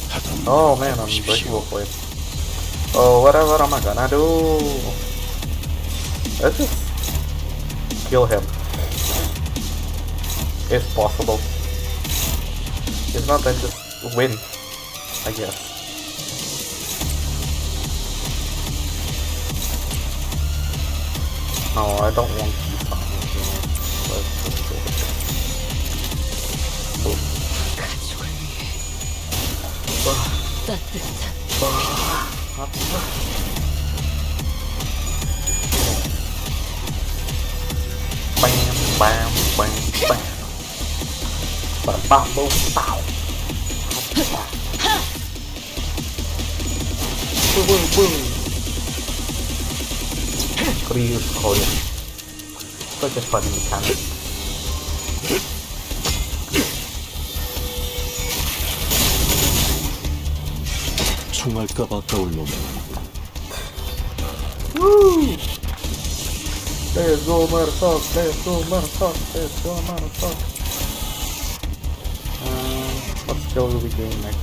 S6: 하던
S1: Oh man, I'm unbreakable for it. Oh, whatever am I gonna do? Let's just kill him. If possible. If not, then just win, I guess. No, I don't want to be fine. Let's just go with it.
S5: 가족을 위해 따뜻한
S1: Bam, bam, bam, bam. Bam, bam, boom, pow. Boom, boom, boom. Could you use Korean? Such a funny mechanic.
S3: 총알값 아까울 놈은
S1: Woo! Let's go, motherfucker. Let's go, motherfucker. Let's go, motherfucker. What skill will we gain next?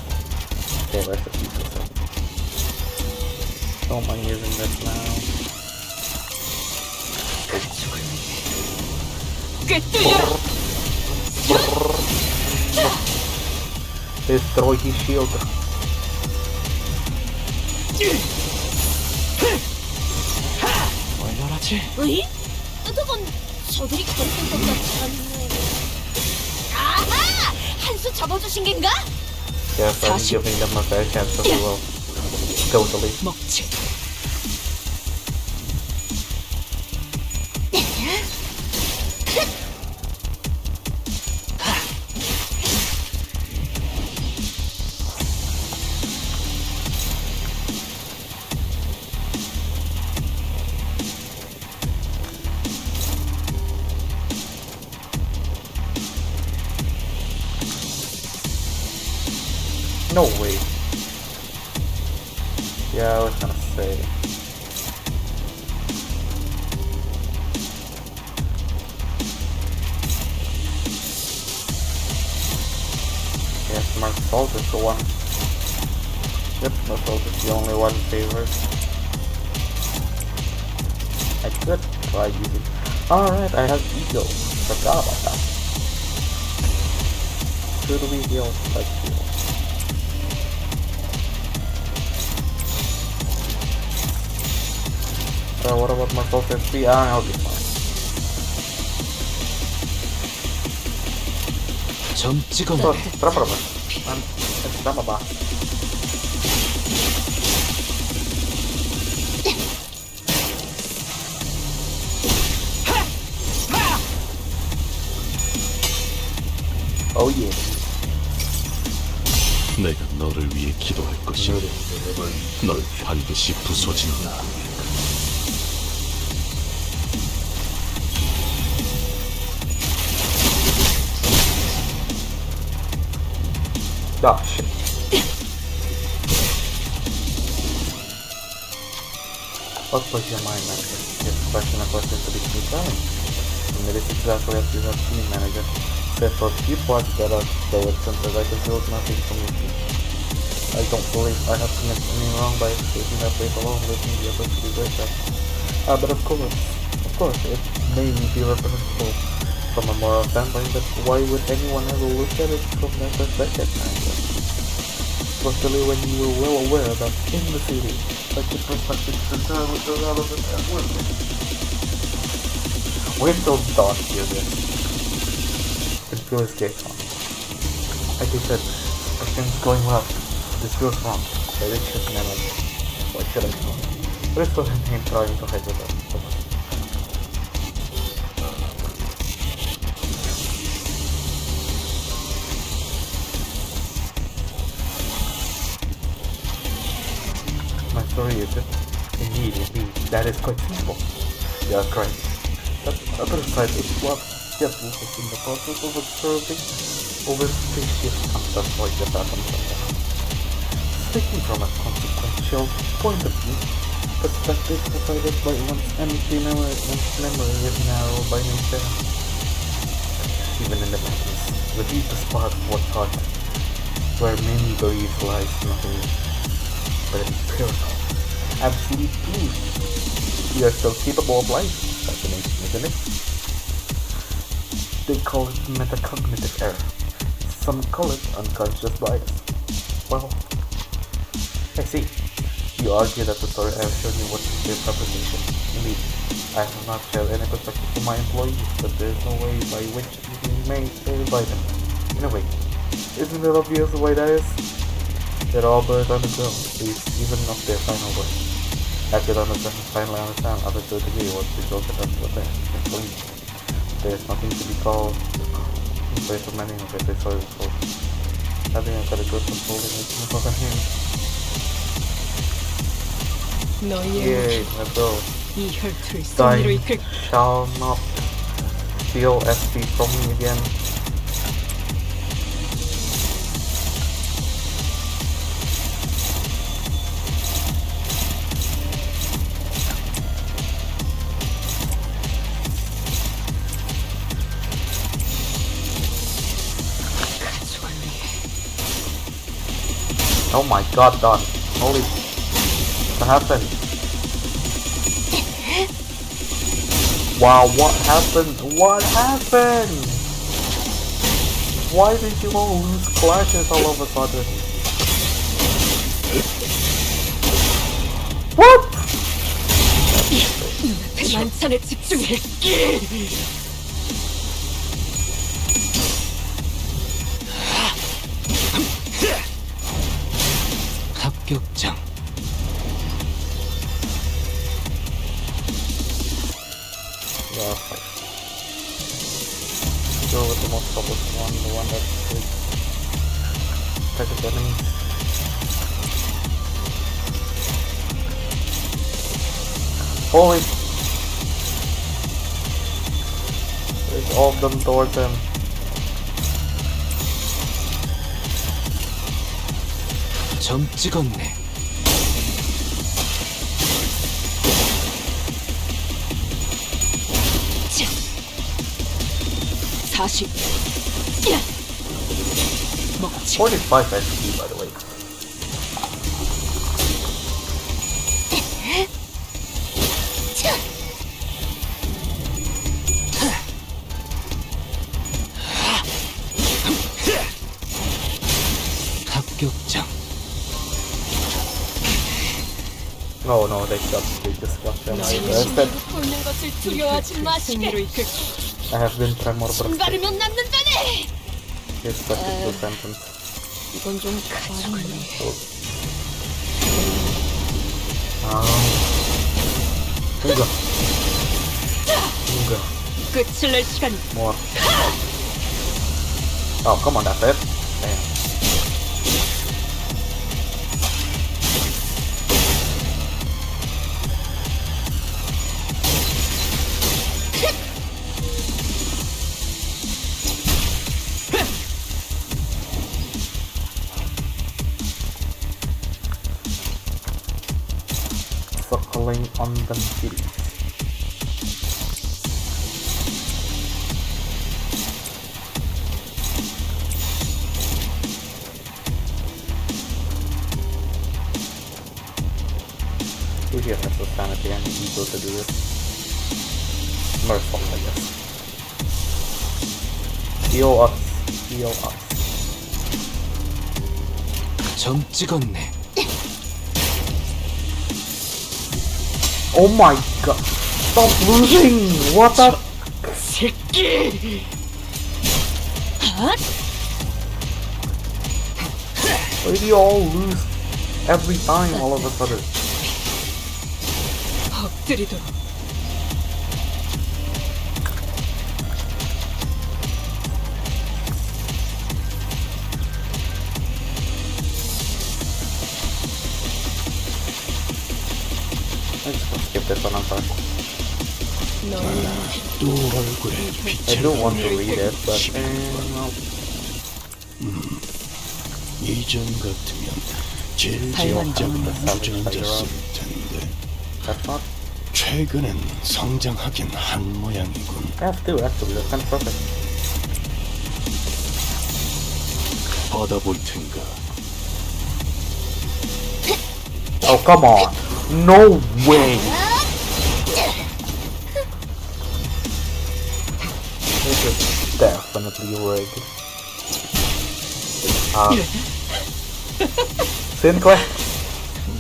S1: Okay, let's just use this up. Don't mind using this now.
S5: 꿰뚫려라.
S1: Destroy his shield.
S7: 얼마나지?
S5: 으이? 그건 저들이 걸었던 것 같지 않네. 아하! 한 수 접어주신 겐가?
S1: Yes, I'm giving them a fair chance as well. Totally.
S5: 먹지.
S1: No way. Yeah, I was gonna say. Yes, Mark is the one. Yep, Mark is the only one favored. I could try using. Alright, I have Eagle. Forgot about that. Should we heal? Let's heal. What about my Soul 3? I'll be fine.
S7: 점
S1: So,
S7: 찍었네.
S1: drama ba? It's drama ba? Oh yeah.
S3: 내가 너를 위해 기도할 것이니 넌 반드시 부서진다.
S1: Ah, shit. What was your mind, manager? Yes, question a question to be too challenging. And it is exactly as you have seen, manager. Except for a few parts that are directions I can build nothing from you. I don't believe I have committed any wrong by taking that place alone, leaving the others to be great at. But of course, it may be reprehensible from a moral standpoint, but why would anyone ever look at it from that perspective, manager? Especially when you were well aware that in the city, such a perspective is entirely irrelevant and worthless. Wait till Dawn hears this. It feels escape on. Like I said, everything's going well. This feels wrong, but it should never. What should I do? But it's what I'm trying to hide with it. My story is it? Indeed, that is quite simple. You are correct. But other side is what Jeff was in the process of observing over spaceship concept like the atoms and that. Speaking from a consequential point of view, perspective provided by one's empty memory is narrow by nature. Even in the madness, the deepest part of what's heart, where many believe lies nothing but empirical, absolute truth. We are still capable of life. Fascinating, isn't it? They call it metacognitive error. Some call it unconscious bias. Well, I see. You argue that the story I have shown you was a fabrication. Indeed, I have not shared any perspective to my employees, but there is no way by which we may verify them. In a way, isn't it obvious why that is? They're all buried underground, even of their final work. I could finally understand up to a degree what resulted after the fact. There's nothing to be called in place of many of it, sorry for. I think I've got a good control in it in the hand. Yay, let's go.
S5: 이 혈투를
S1: Time
S5: 승리로 이끌.
S1: shall not steal SP from me again. Oh my god, Don. Holy... What happened? Wow, what happened? What happened? Why did you all lose clashes all of a sudden? What?
S5: 만찬에 집중해.
S7: 합격장.
S1: Yeah, fine. Go with the most troublesome one, the one that is target enemy. Holy! There's all of them towards him.
S7: 점 찍었네.
S5: 40. 먹지.
S1: 45 XP, by the way.
S7: 합격장.
S1: Oh no, they just got them. Instead,
S5: 꽂는 것을 두려워하지 마시게.
S1: I have been tremor
S5: 신바르면 남는다네.
S1: It's such a good sentence.
S5: 이건 좀 가져올래.
S1: Ooga.
S5: 끝을 낼 시간.
S1: More. Oh, come on, that's it. Damn. Circling on the city. Who here has the sanity and ego to do this? Merciful, I guess. Heal us. Heal us.
S7: 점 찍었네.
S1: Oh my god! Stop losing! What the?
S5: 새끼.
S1: Why do you all lose every time all of a sudden?
S5: 엎드리도록.
S1: I'm just gonna skip this one, I'm sorry.
S6: 또 얼굴에
S1: I
S6: 빛을
S1: do want to read it, but well,
S6: 이전 같으면 제일
S1: want to
S6: 제왕적인
S1: salvage
S6: 유전자였을 텐데
S1: that's not.
S6: 최근엔 성장하긴 한 모양이군.
S1: I have two actually, that's kind of perfect.
S3: 받아볼 텐가.
S1: Oh, come on! No way! This is definitely rigged. Sinclair?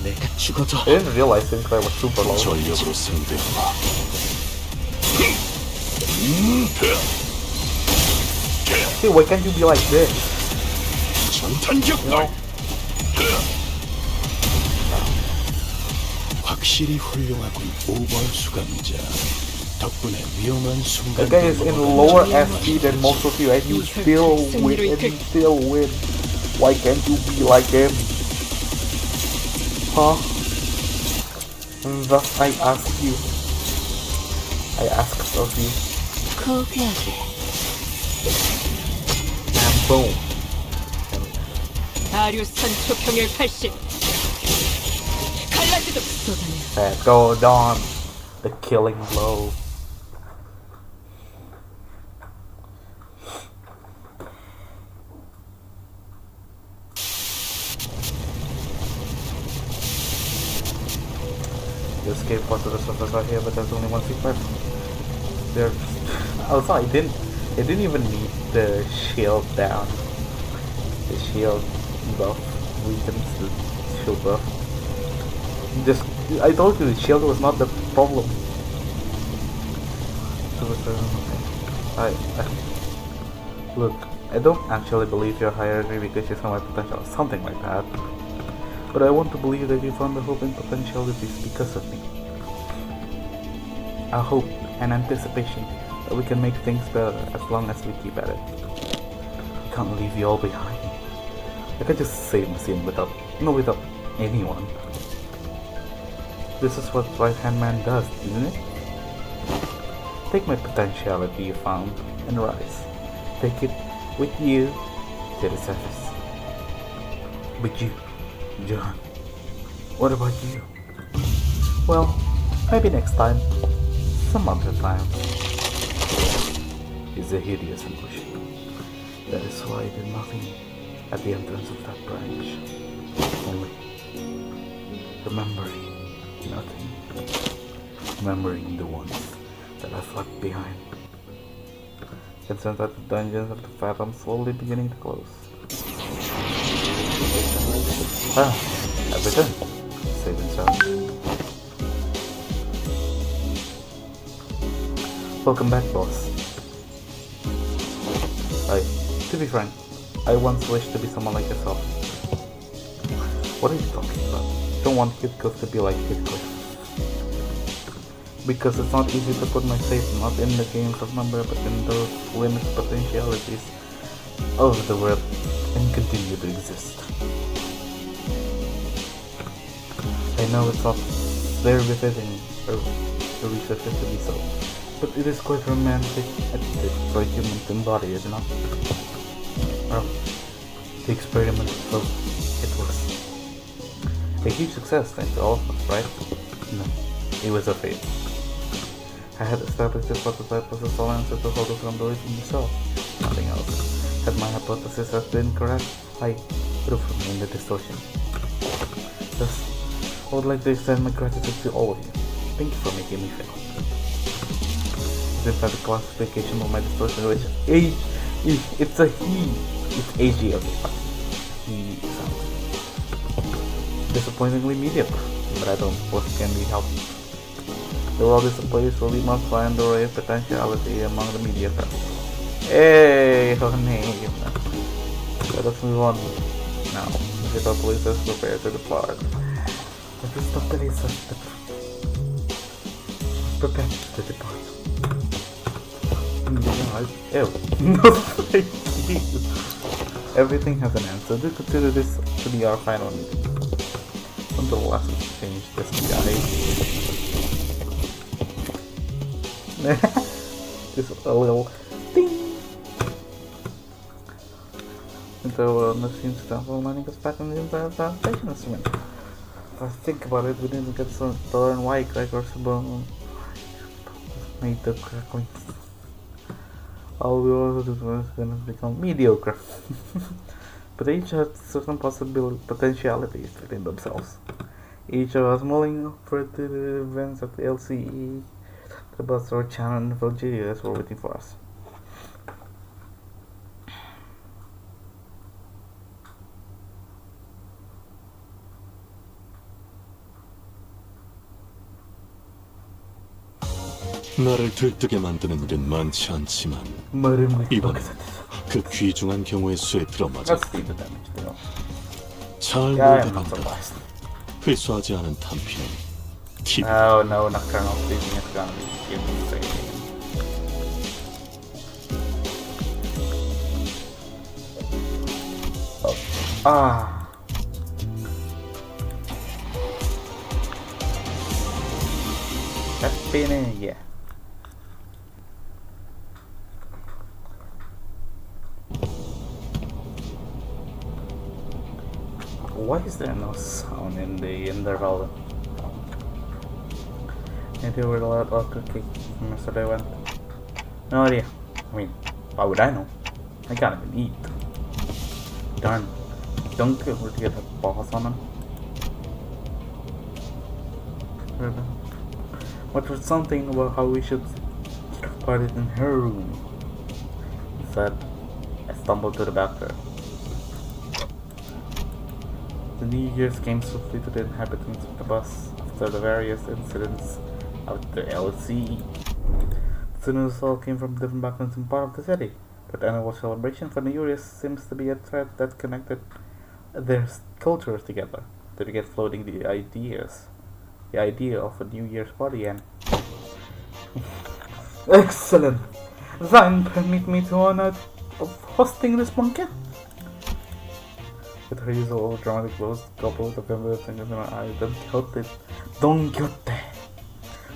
S7: 내가 죽어도
S1: I didn't realize Sinclair was super low.
S3: 전력으로 상대하마.
S1: See, why can't you be like this?
S3: 전탄격.
S1: You know?
S6: 확실히 훌륭하군. 오벌수 감자. 덕분에 위험한
S1: The
S6: 순간
S1: guy is in lower SP than most of you and you still win and you still win. Why can't you be like him? Huh? And thus I ask you. I ask of you.
S8: 포기하게.
S1: And boom.
S5: 아류산 초평일 80. 갈라지도 쏟아내.
S1: There go Dawn. The killing blow. The escape pod to the surface right here, but there's only one secret. There. Also, I didn't even need the shield down. The shield buff weakens the shield buff. Just, I told you the shield was not the problem. Look, I don't actually believe you're hiring me because you saw my potential, something like that. But I want to believe that you found the hope and potentialities because of me. A hope and anticipation that we can make things better as long as we keep at it. I can't leave you all behind. I can just save the scene without anyone. This is what right hand man does, isn't it? Take my potentiality you found and rise. Take it with you to the surface. But you, John, what about you? Well, maybe next time. Some other time. is a hideous emotion. That is why I did nothing at the entrance of that branch. Only remembering nothing. Remembering the ones that I left behind. It turns out the dungeons of the Phantom slowly beginning to close. I've returned. Save and sound. Welcome back, boss. To be frank, I once wished to be someone like yourself. What are you talking about? I don't want Kid Cliff to be like Kid Cliff. Because it's not easy to put my faith not in the games of number but in those limited potentialities of the world and continue to exist. I know it's not very befitting or befitting to be so, but it is quite romantic attitude for a human to embody, is it not? Well, the experiment itself, it was a huge success thanks to all of us, right? No, it was a fail. I had established this prototype as a sole answer to hold us on believing myself, nothing else. Had my hypothesis have been correct, I would have remained a distortion. Thus, I would like to extend my gratitude to all of you. Thank you for making me fail. It's in fact the classification of my distortion, which it's a he. It's AG, okay, fine. He sounds disappointingly mediocre, but I don't suppose it can be helped. The world is a place where we must find the ray of potentiality among the mediocre. Hey, honey. Let us move on now. Get our places prepared to depart. Let us stop the places prepared to depart. Ew. No, thank you. Everything has an end, so do consider this to be our final meeting. Until the last change this guy. Just a little ding. So the seems to have learning us back in the implementation instrument. If I think about it, we didn't get to learn why Gregor Sabon made the crackling. All we also did was going to become mediocre. But they each had certain potentialities within themselves. Each of us mulling for the events of the LCE. The bus or Chan and Virgilius were waiting for us.
S3: 나를 들뜨게 만드는 일은 많지 않지만 이번엔 그 귀중한 경우의 수에 들어맞아 잘 모르겠다. 회수하지 않은 탄피는 기분.
S1: Oh no, Nocturnal Sleeping is gonna be insane. That's been it, yeah. Why is there no sound in the interval? Maybe we're allowed out to kick from yesterday went. No idea. I mean, why would I know? I can't even eat. Darn. Don't get a boss on him. What was something about how we should put it in her room? He said. I stumbled to the back door. The New Year's came swiftly to the inhabitants of the bus after the various incidents of the LCE. The news all came from different backgrounds in part of the city, but annual celebration for New Year's seems to be a thread that connected their cultures together. They began floating the idea of a New Year's party and excellent! Then permit me to honor of hosting this banquet. With her usual dramatic close, couple of members and in my eye, Don Quixote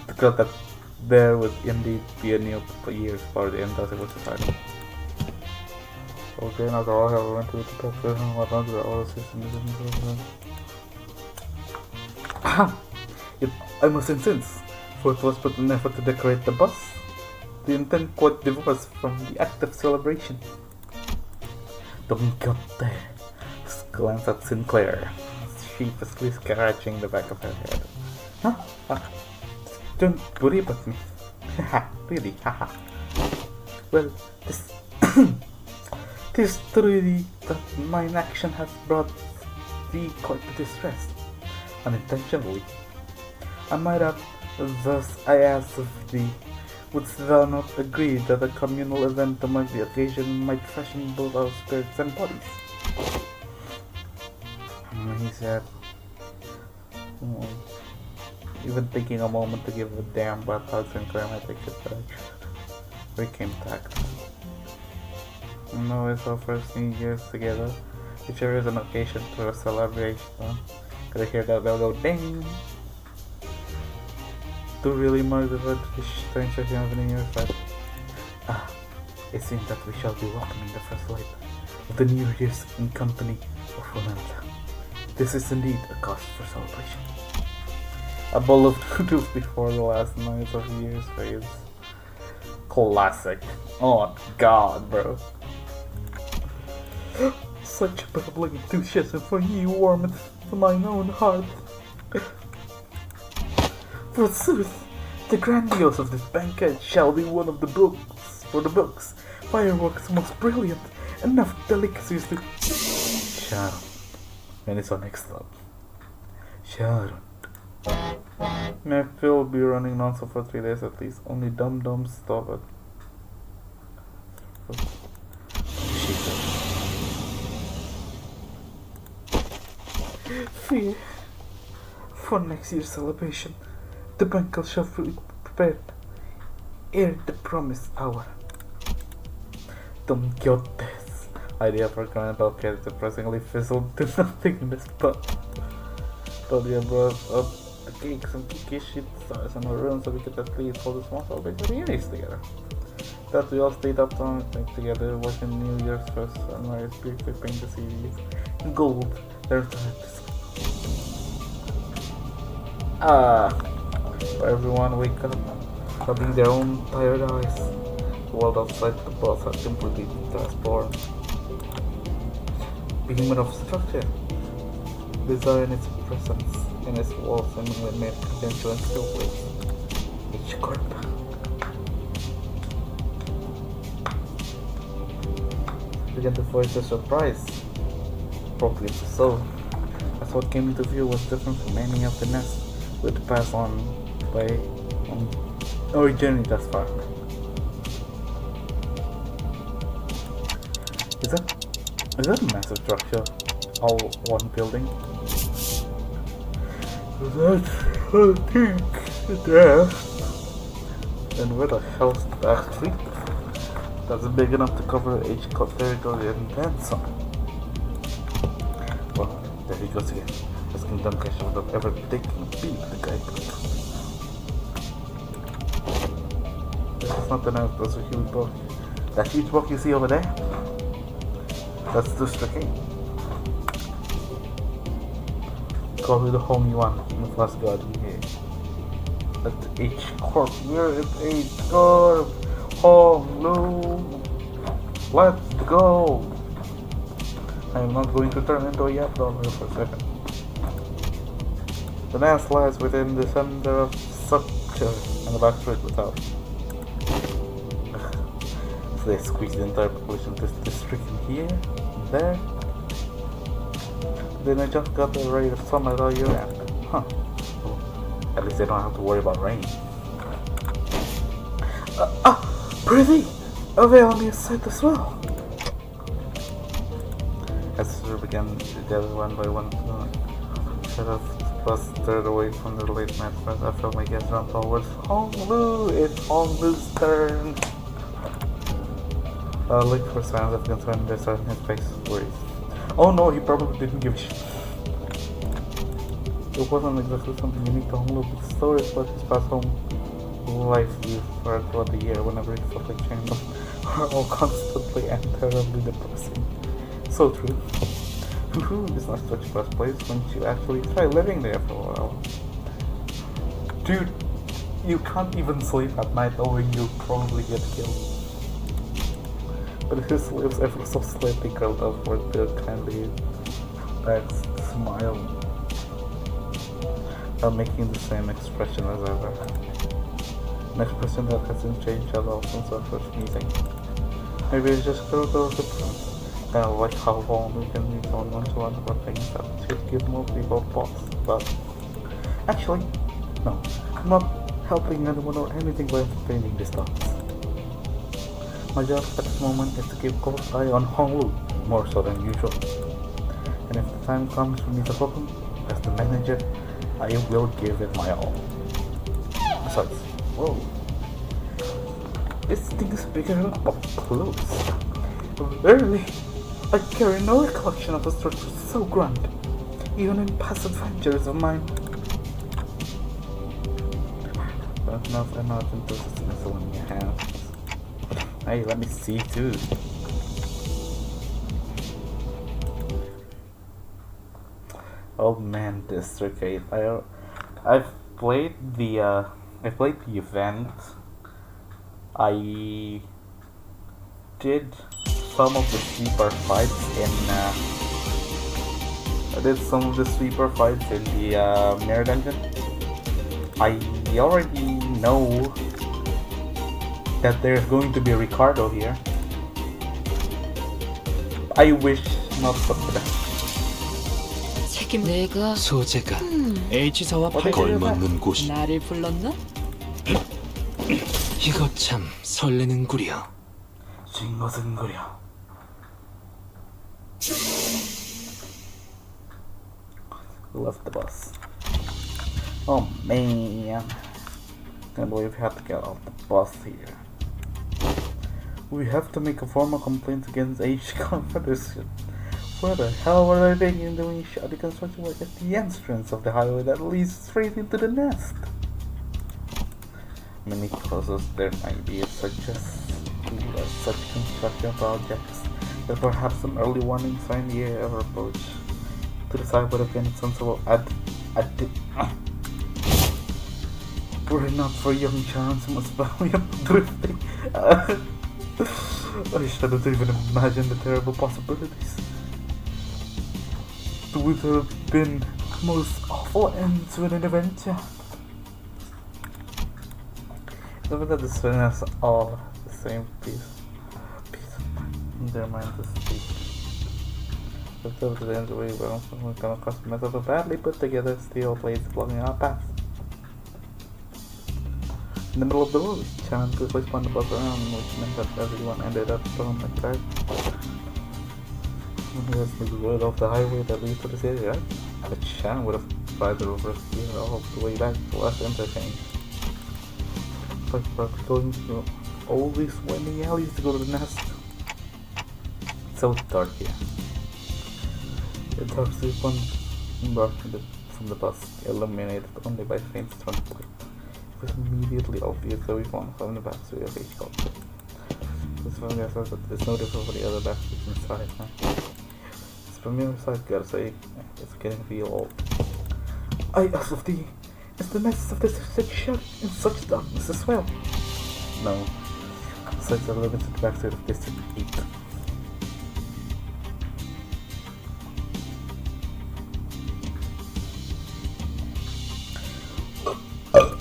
S1: declared that there would indeed be a New Year's party and thus it was decided. Okay, now all have went to the purpose and what not to the other system. I must insist, for it was put an effort to decorate the bus. the intent quite divorced from the act of celebration. Don Quixote glanced at Sinclair, sheepishly scratching the back of her head. Huh? Don't worry about me. Haha, really, haha. Well, this tis truly that my action has brought thee quite to distress, unintentionally. I might have, thus I asked of thee, wouldst thou not agree that a communal event to mark the occasion might freshen both our spirits and bodies? He said, even taking a moment to give a damn about how Sinclair might take it back. We came tact. No, it's our first New Year's together. It sure is an occasion for a celebration. Could I hear that bell go ding? To really mark the transition of the New Year's Eve. It seems that we shall be welcoming the first light of the New Year's in company of Ronaldo. This is indeed a cause for celebration. A bowl of noodles before the last night of New Year's fades. Classic. Oh god, bro. Such bubbling enthusiasm for you warmeth mine own heart. Forsooth, the grandiose of this banquet shall be one of the books, for the books, fireworks most brilliant, enough delicacies to... Sharon. And it's our next stop. Sharon. My Phil will be running non-stop for 3 days at least. Only dum-dums stop it. Fear. For next year's celebration, the banquet shall be prepared ere the promised hour. Don Quixote's idea for Grand Banquet depressingly fizzled to nothing in the spot. Claudia brought up the cakes and cookies she'd stars in her room so we could at least hold a small celebration reunions together. That we all stayed up all night together watching New Year's first sunrise, briefly paint the series in gold. There's for everyone wake up, rubbing their own tired eyes. The world outside the bus had completely transformed. Behemoth of structure, bizarre in its presence, in its walls seemingly made potential and still place. Each corp. Began to voice their surprise, appropriately so, as what came into view was different from any of the nests we'd pass on by on our journey thus far. Is that a massive structure? All one building? That's I think there. Then where the hell's the back street? That's big enough to cover each territory and then some. Well, there he goes again. Asking dumb questions without ever taking a peek at the guidebook. That's not the nose, that's a huge book. That huge book you see over there? That's just the king. Call it the home you want, and the first god you hear. At each corp, we're at each corp. Home, no. Let's go. I am not going to turn into a yap dollar for a second. The nest lies within the center of structure and the back street without. So they squeeze the entire population of this district in here, and there. Then I just got the rate of sunlight all year round. Huh. Well, at least they don't have to worry about rain. Pretty! Avail me a sight as well! As we began to gather one by one, shut off bus stirred away from the late night friends. I felt my guests run towards Honglu. It's Honglu's turn. I looked for signs of concern. They saw his face worried. Oh no, he probably didn't give a shit. It wasn't exactly something unique to Honglu, but stories about his past home life you've heard throughout the year whenever he felt like change them are all constantly and terribly depressing. So true. It's not such a best place when you actually try living there for a while. Dude, You can't even sleep at night knowing you'll probably get killed. But his lips ever so slightly curled upward to a kindly back smile, while making the same expression as ever. An expression that hasn't changed at all since our first meeting. Maybe it's just a little different. Kind of like how long we can meet on one-to-one about things that should give more people pause. But actually, no, I'm not helping anyone or anything by entertaining these thoughts. My job at this moment is to keep a close eye on Honglu, more so than usual. And if the time comes for me to help him, as the manager, I will give it my all. Besides, whoa, this thing is bigger up close. Verily, I carry no recollection of a structure so grand, even in past adventures of mine. But enough imagine this is the one in your hands. Hey, let me see too. Oh man, District 8. I've played the event. I did some of the sweeper fights in the mirror dungeon. I already know that there's going to be Ricardo here. I wish not for that.
S8: 책임 내가
S7: 소재가
S6: H사와
S3: 걸맞는 곳이
S8: 나를 불렀나?
S7: 이거 참 설레는구려.
S1: 징거승거려. Left the bus. Oh man, can't believe we have to get off the bus here. We have to make a formal complaint against H Confederation. Where the hell were they thinking doing shoddy construction work at the entrance of the highway that leads straight into the nest? Many causes there might be such construction projects that perhaps some early warning sign the air approach. To decide would have been sensible were it not for young Charles who must value drifting. I shouldn't even imagine the terrible possibilities. It would have been most awful ends with an adventure. Look at this one has all the same piece in their mind to speak. Let's go to the end of the way where we come across a method of badly put together steel plates blocking our path. In the middle of the road, Chan quickly spun the bus around, which meant that everyone ended up thrown like that. That's the road off the highway that leads to the city, right? But Chan would have tried the reverse gear all the way back to the last interchange. Like we're going through all these winding alleys to go to the nest. It's so dark here. The dark street one embarked from the bus, illuminated only by faint strong light. It was immediately obvious that we found from the backstreet of each culture. This one guy says that there's no difference for the other backstreets inside, huh? It's familiar sight, gotta say. It's getting real old. As of the... Is the nest of this shut in such darkness as well? No. Besides the limited backstreet of District 8.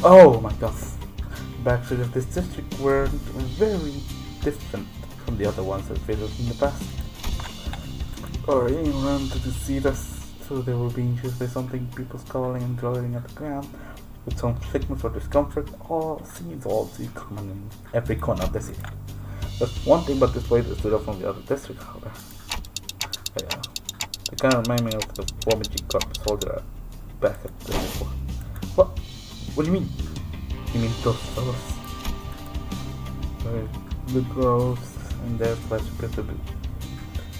S1: Oh my god. Backstreet of this district were very different from the other ones that visited in the past. Or anyone to deceive us. So they were being chased by something, people scowling and drawing at the ground, with some sickness or discomfort, all seems all too common in every corner of the city. There's one thing about this place that stood out from the other districts, however. Yeah, they kind of remind me of the former G-Corp soldier back at the airport. What? What do you mean? You mean those fellas? The girls in their flesh appeared to be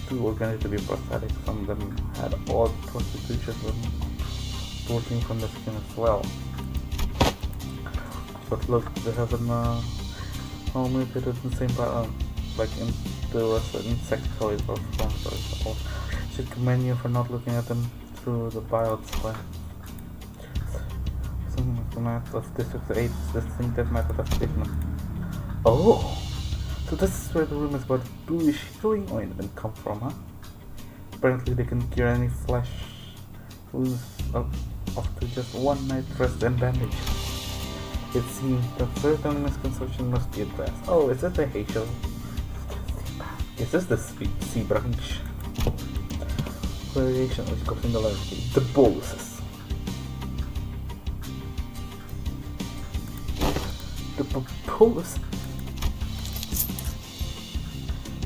S1: too organized to be prosthetic. Some of them had odd prostitution working from the skin as well. But look, they have an all mutated in the same pattern, like there was an insectoid or frontoid. Or should commend you for not looking at them through the biote's lens. Something like format of District 8's distinctive method of treatment. Oh! So this is where the rumors about bluish healing ointment come from, huh? Apparently they can cure any flesh wounds after just one night rest and bandage. It seems that certain misconception must be addressed. Oh, is it the Hazel? Is this the sea branch? Variation which comes in the large the boluses. The bolus,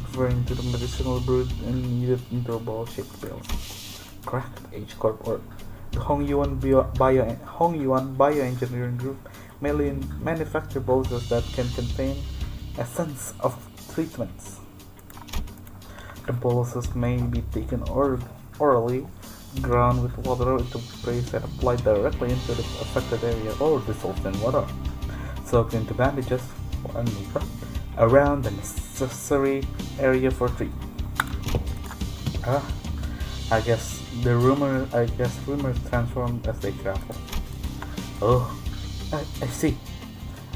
S1: referring to the medicinal brewed and needed interval shaped pills. Correct. H Corp or the Hong Yuan Bioengineering Group mainly manufacture boluses that can contain essence of treatments. The boluses may be taken orally, ground with water into paste and applied directly into the affected area or dissolved in water, soaked into bandages or mucus around the necessary area for treatment. I guess rumors transform as they travel. Oh, I see.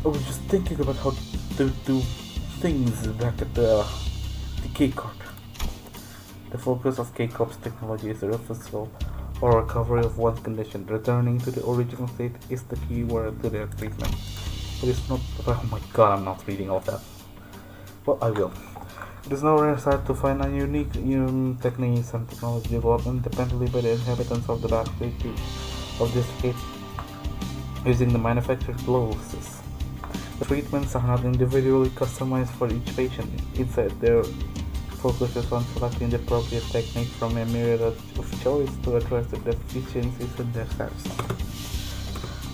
S1: I was just thinking about how to do things back at the K-Corp. The focus of K-Corp's technology is the reversal or recovery of one's condition. Returning to the original state is the key word to their treatment. It is not. Oh my god, I'm not reading all of that. Well, I will. It is no rare sight to find a unique techniques and technology developed independently by the inhabitants of the backstreet of this state using the manufactured boluses. The treatments are not individually customized for each patient. Instead, their focus is on selecting the appropriate technique from a myriad of choice to address the deficiencies in their status.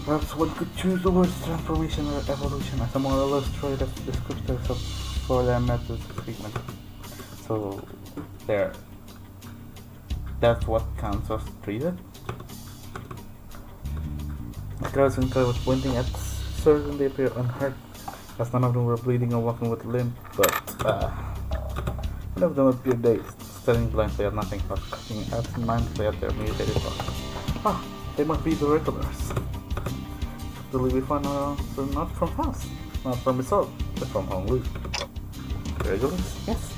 S1: Perhaps one could choose the words transformation or evolution as a more illustrative descriptor for their methods of treatment. So, that's what counts as treated. The crowds and was pointing at certain they appear unhurt, as none of them were bleeding or walking with limp, but one of them appeared dazed, staring blankly at nothing but looking absent-mindedly at their mutilated body. They must be the regulars. We found so not from house, not from resort, but from Hong The regulars? Yes.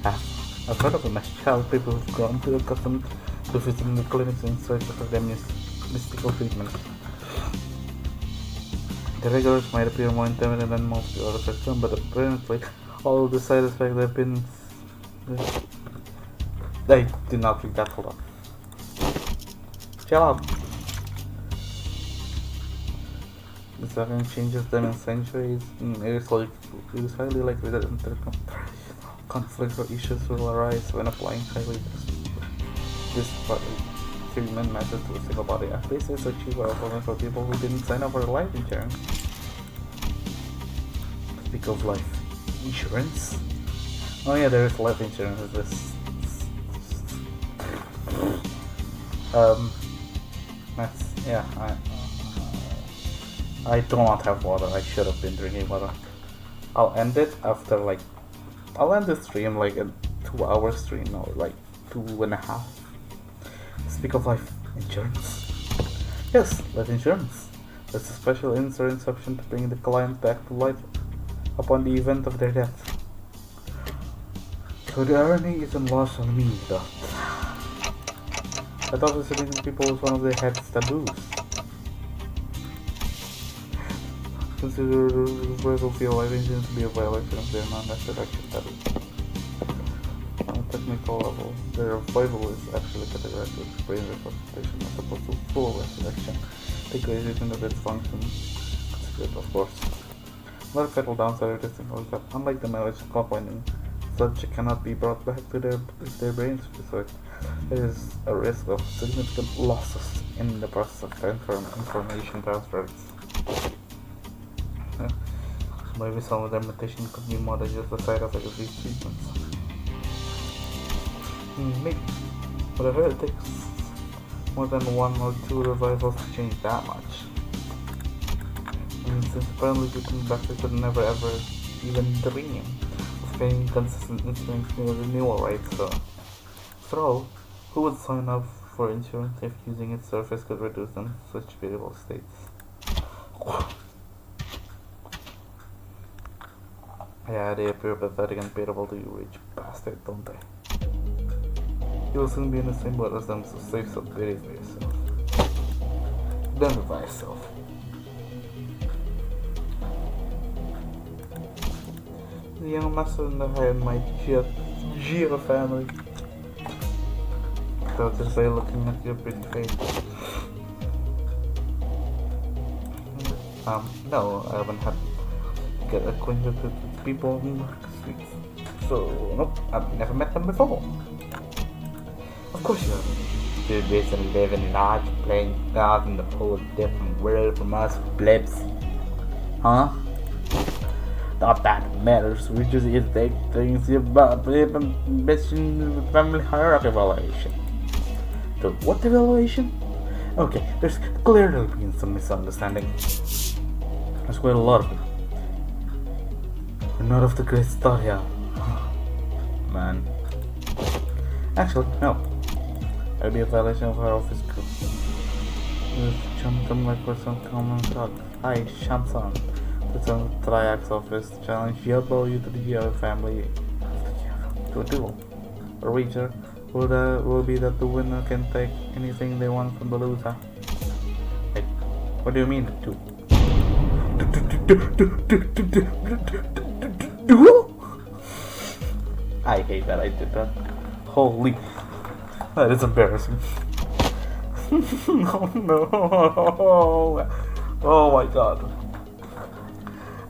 S1: I've heard of them as child people who've grown too accustomed to visiting the clinics in search of their mystical treatment. The regulars might appear more intimidating than most of the other person, but apparently all the side effects have been... They do not read that, hold on. Chill out. The second changes them in centuries. It is highly likely that conflicts or issues will arise when applying this treatment method to a single body. At least it's a cheaper alternative for people who didn't sign up for life insurance. Speak of life insurance. Oh yeah, there is life insurance. I do not have water. I should have been drinking water. I'll end it after I'll end the stream like a 2-hour stream or like 2.5. Speak of life insurance. Yes, life insurance. There's a special insurance option to bring the client back to life upon the event of their death. So the irony isn't lost on me, though. I thought visiting people was one of the head's taboos. Consider the reversal of life insurance to be a violation of their non-resurrection taboo. On a technical level, their revival is actually categorized as brain resuscitation as opposed to full resurrection. The creation of its function considered, of course. Another fatal downside of this technology is that, unlike the marriage compounding, subject cannot be brought back to their brains research. There is a risk of significant losses in the process of information transfers. Maybe some of their mutation could be more than just a side effect of these treatments. Maybe. But I heard it takes more than 1 or 2 revivals to change that much. And since apparently the doctor could never ever even dream of paying consistent insurance renewal rates, so after all, who would sign up for insurance if using its service could reduce them to such variable states? Yeah, they appear pathetic and pitiable to you, rich bastard, don't they? You'll soon be in the same boat as them, so save some pity for yourself. Identify yourself. The young master in the high my Gia family. So just by looking at your pretty face. No, I haven't had to get acquainted with people in the streets. So, nope, I've never met them before. Of course you haven't. You basically live in a large playing God in the whole different world from us plebs. Huh? Not that matters, we just take things about mention family hierarchy evaluation. The what evaluation? Okay, there's clearly been some misunderstanding. There's quite a lot of it. We're not of the great start here. Man. Actually, no. It'll be a violation of our office group. We've jumped them like for some common talk. Hi, Shansan. To tell the Triax office to challenge Yellow you to the Yellow family to a duel. A wager will be that the winner can take anything they want from the loser. Wait, what do you mean the two? Duel? I hate that I did that. Holy, that is embarrassing. Oh no! Oh my god.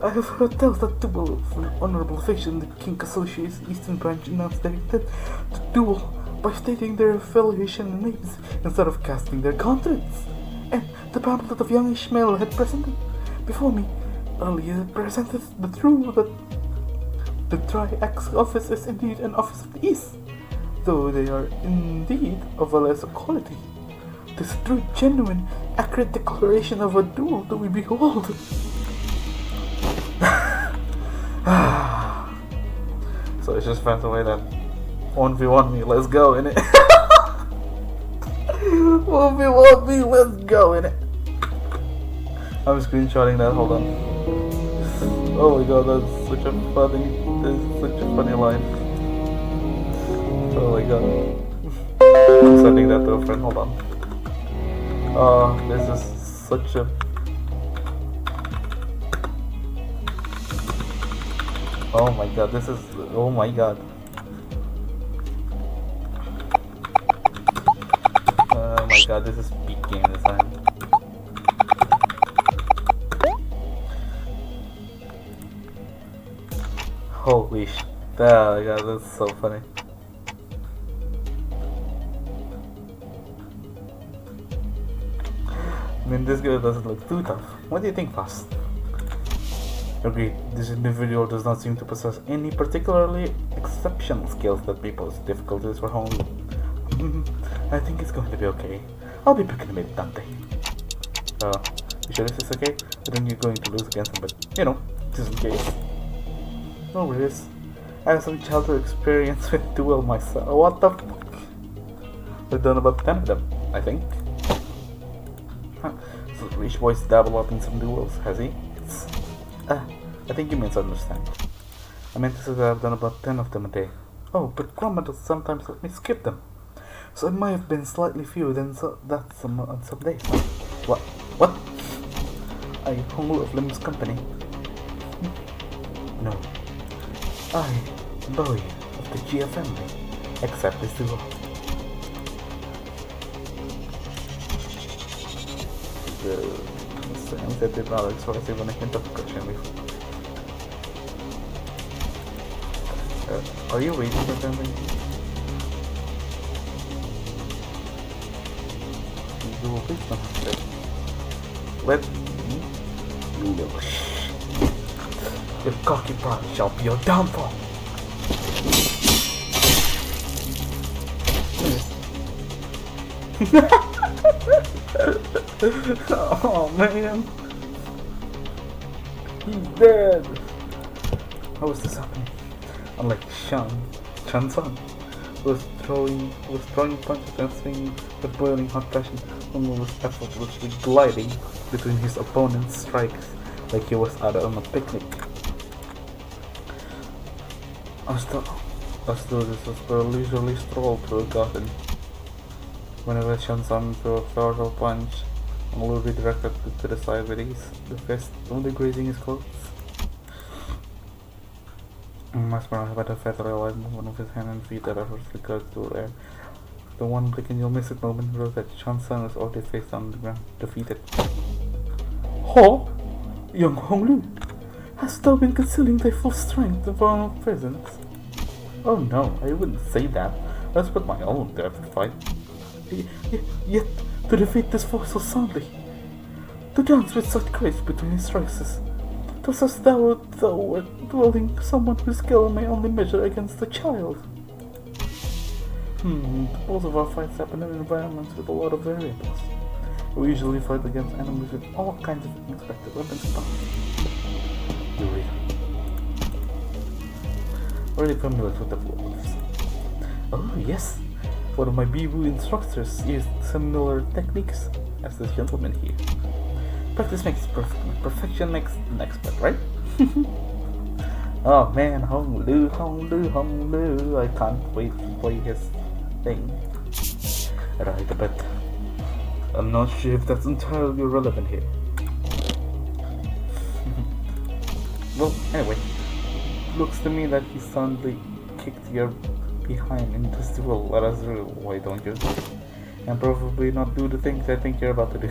S1: I have heard tales that duel from honorable faction the King Associates Eastern Branch announced their intent to duel by stating their affiliation names instead of casting their countenance. And the pamphlet of young Ishmael had presented before me earlier presented the truth that the Triax office is indeed an office of the East, though they are indeed of a lesser quality. This true, genuine, accurate declaration of a duel that we behold. So it's just finds a way that 1v1 me, let's go in it. 1v1 me, let's go in it. I'm screenshotting that, hold on. Oh my god, that's such a funny line. Oh my god. I'm sending that to a friend, hold on. This is such a... Oh my god, this is... Oh my god. Oh my god, this is peak game design. Holy shit. Oh my god, that's so funny. I mean, this guy doesn't look too tough. What do you think, Fast? Agreed, this individual does not seem to possess any particularly exceptional skills that may pose difficulties for home. I think it's going to be okay. I'll be picking him up Dante. You sure this is okay? I think you're going to lose against him, but you know, just in case. No worries. I have some childhood experience with duel myself. What the fuck? I've done about 10 of them, I think. Huh. So the rich boy's dabbled up in some duels, has he? I think you misunderstand. I meant to say that I've done about 10 of them a day. Oh, but Grandma does sometimes let me skip them. So it might have been slightly fewer than on some days. What? What? I Hong of Limbus company. No. I, Bowie of the Gia family. Except this duel. The sounds that did not express even a hint of caution before. Are you waiting for something? You will please not say. Let me, you little Your cocky pride shall be your downfall. Oh man, he's dead. How is this happening? Unlike Shan-san, who was was throwing punches and swinging with boiling hot passion, Homer was effortlessly gliding between his opponent's strikes like he was out on a picnic. As though this was a leisurely stroll through a garden. Whenever Shansam threw a powerful punch, Olu redirected it to the side with ease, the fist only grazing his clothes. Mesmerized by the feathery light movement of his hand and feet that effortlessly cut through the air, the one blink and you'll miss it moment revealed that Shansam was already face down on the ground, defeated. Ho! Young Hong Lu, hast thou been concealing thy full strength of our presence? Oh no, I wouldn't say that. That's but my own depth fight. Yet, to defeat this foe so soundly, to dance with such grace between his strikes, thus as thou wert dwelling someone whose skill may only measure against a child. Most of our fights happen in environments with a lot of variables. We usually fight against enemies with all kinds of unexpected weapons. You read. Already familiar with the wolves. Oh yes, one of my Bibu instructors used similar techniques as this gentleman here. Practice makes perfect. Perfection makes an expert, right? Oh man, Hong Lu. I can't wait to play his thing. Right, but I'm not sure if that's entirely relevant here. Well, anyway, looks to me that he suddenly kicked your behind in this duel. Let us do, why don't you? And probably not do the things I think you're about to do.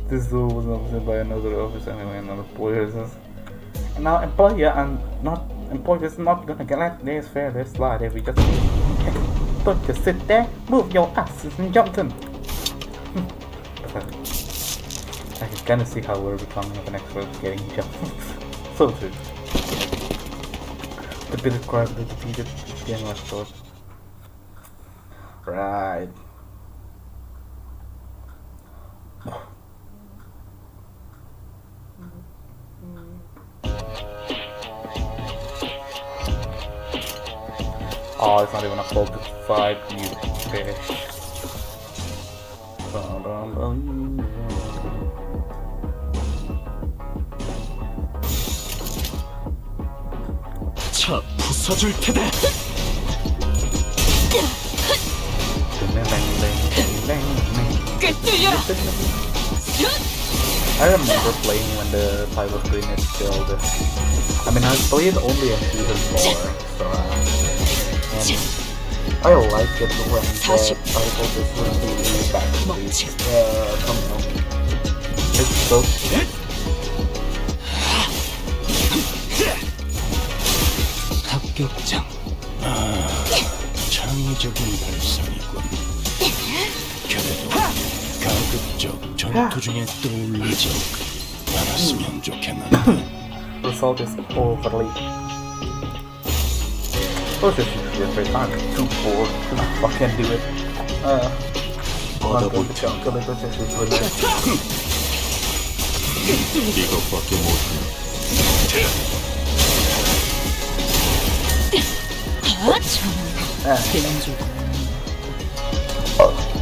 S1: This duel was observed by another officer anyway, another employer. And now employer's not gonna get let this fair slide if we just don't just sit there, move your asses and jump them. I can kinda see how we're becoming an expert at getting jumped. So true. The bit of crowd that defeated getting less short. Right. Oh, it's not even a focus fight, you fish.
S3: 자, 부숴줄 테다.
S1: I remember playing when the title screen is still the... I mean, I played only in season 4, so I like it when the title is really back to it's so cute.
S7: 합격장.
S6: 창의적인 발상이군. 그래도 가급적 전투 중에 떠올리지 않았으면 좋겠는데.
S1: Result is overly. Those are just time. Too bored to fucking do it. I'm going to calculate the sessions with it.
S3: 이것밖에 못해.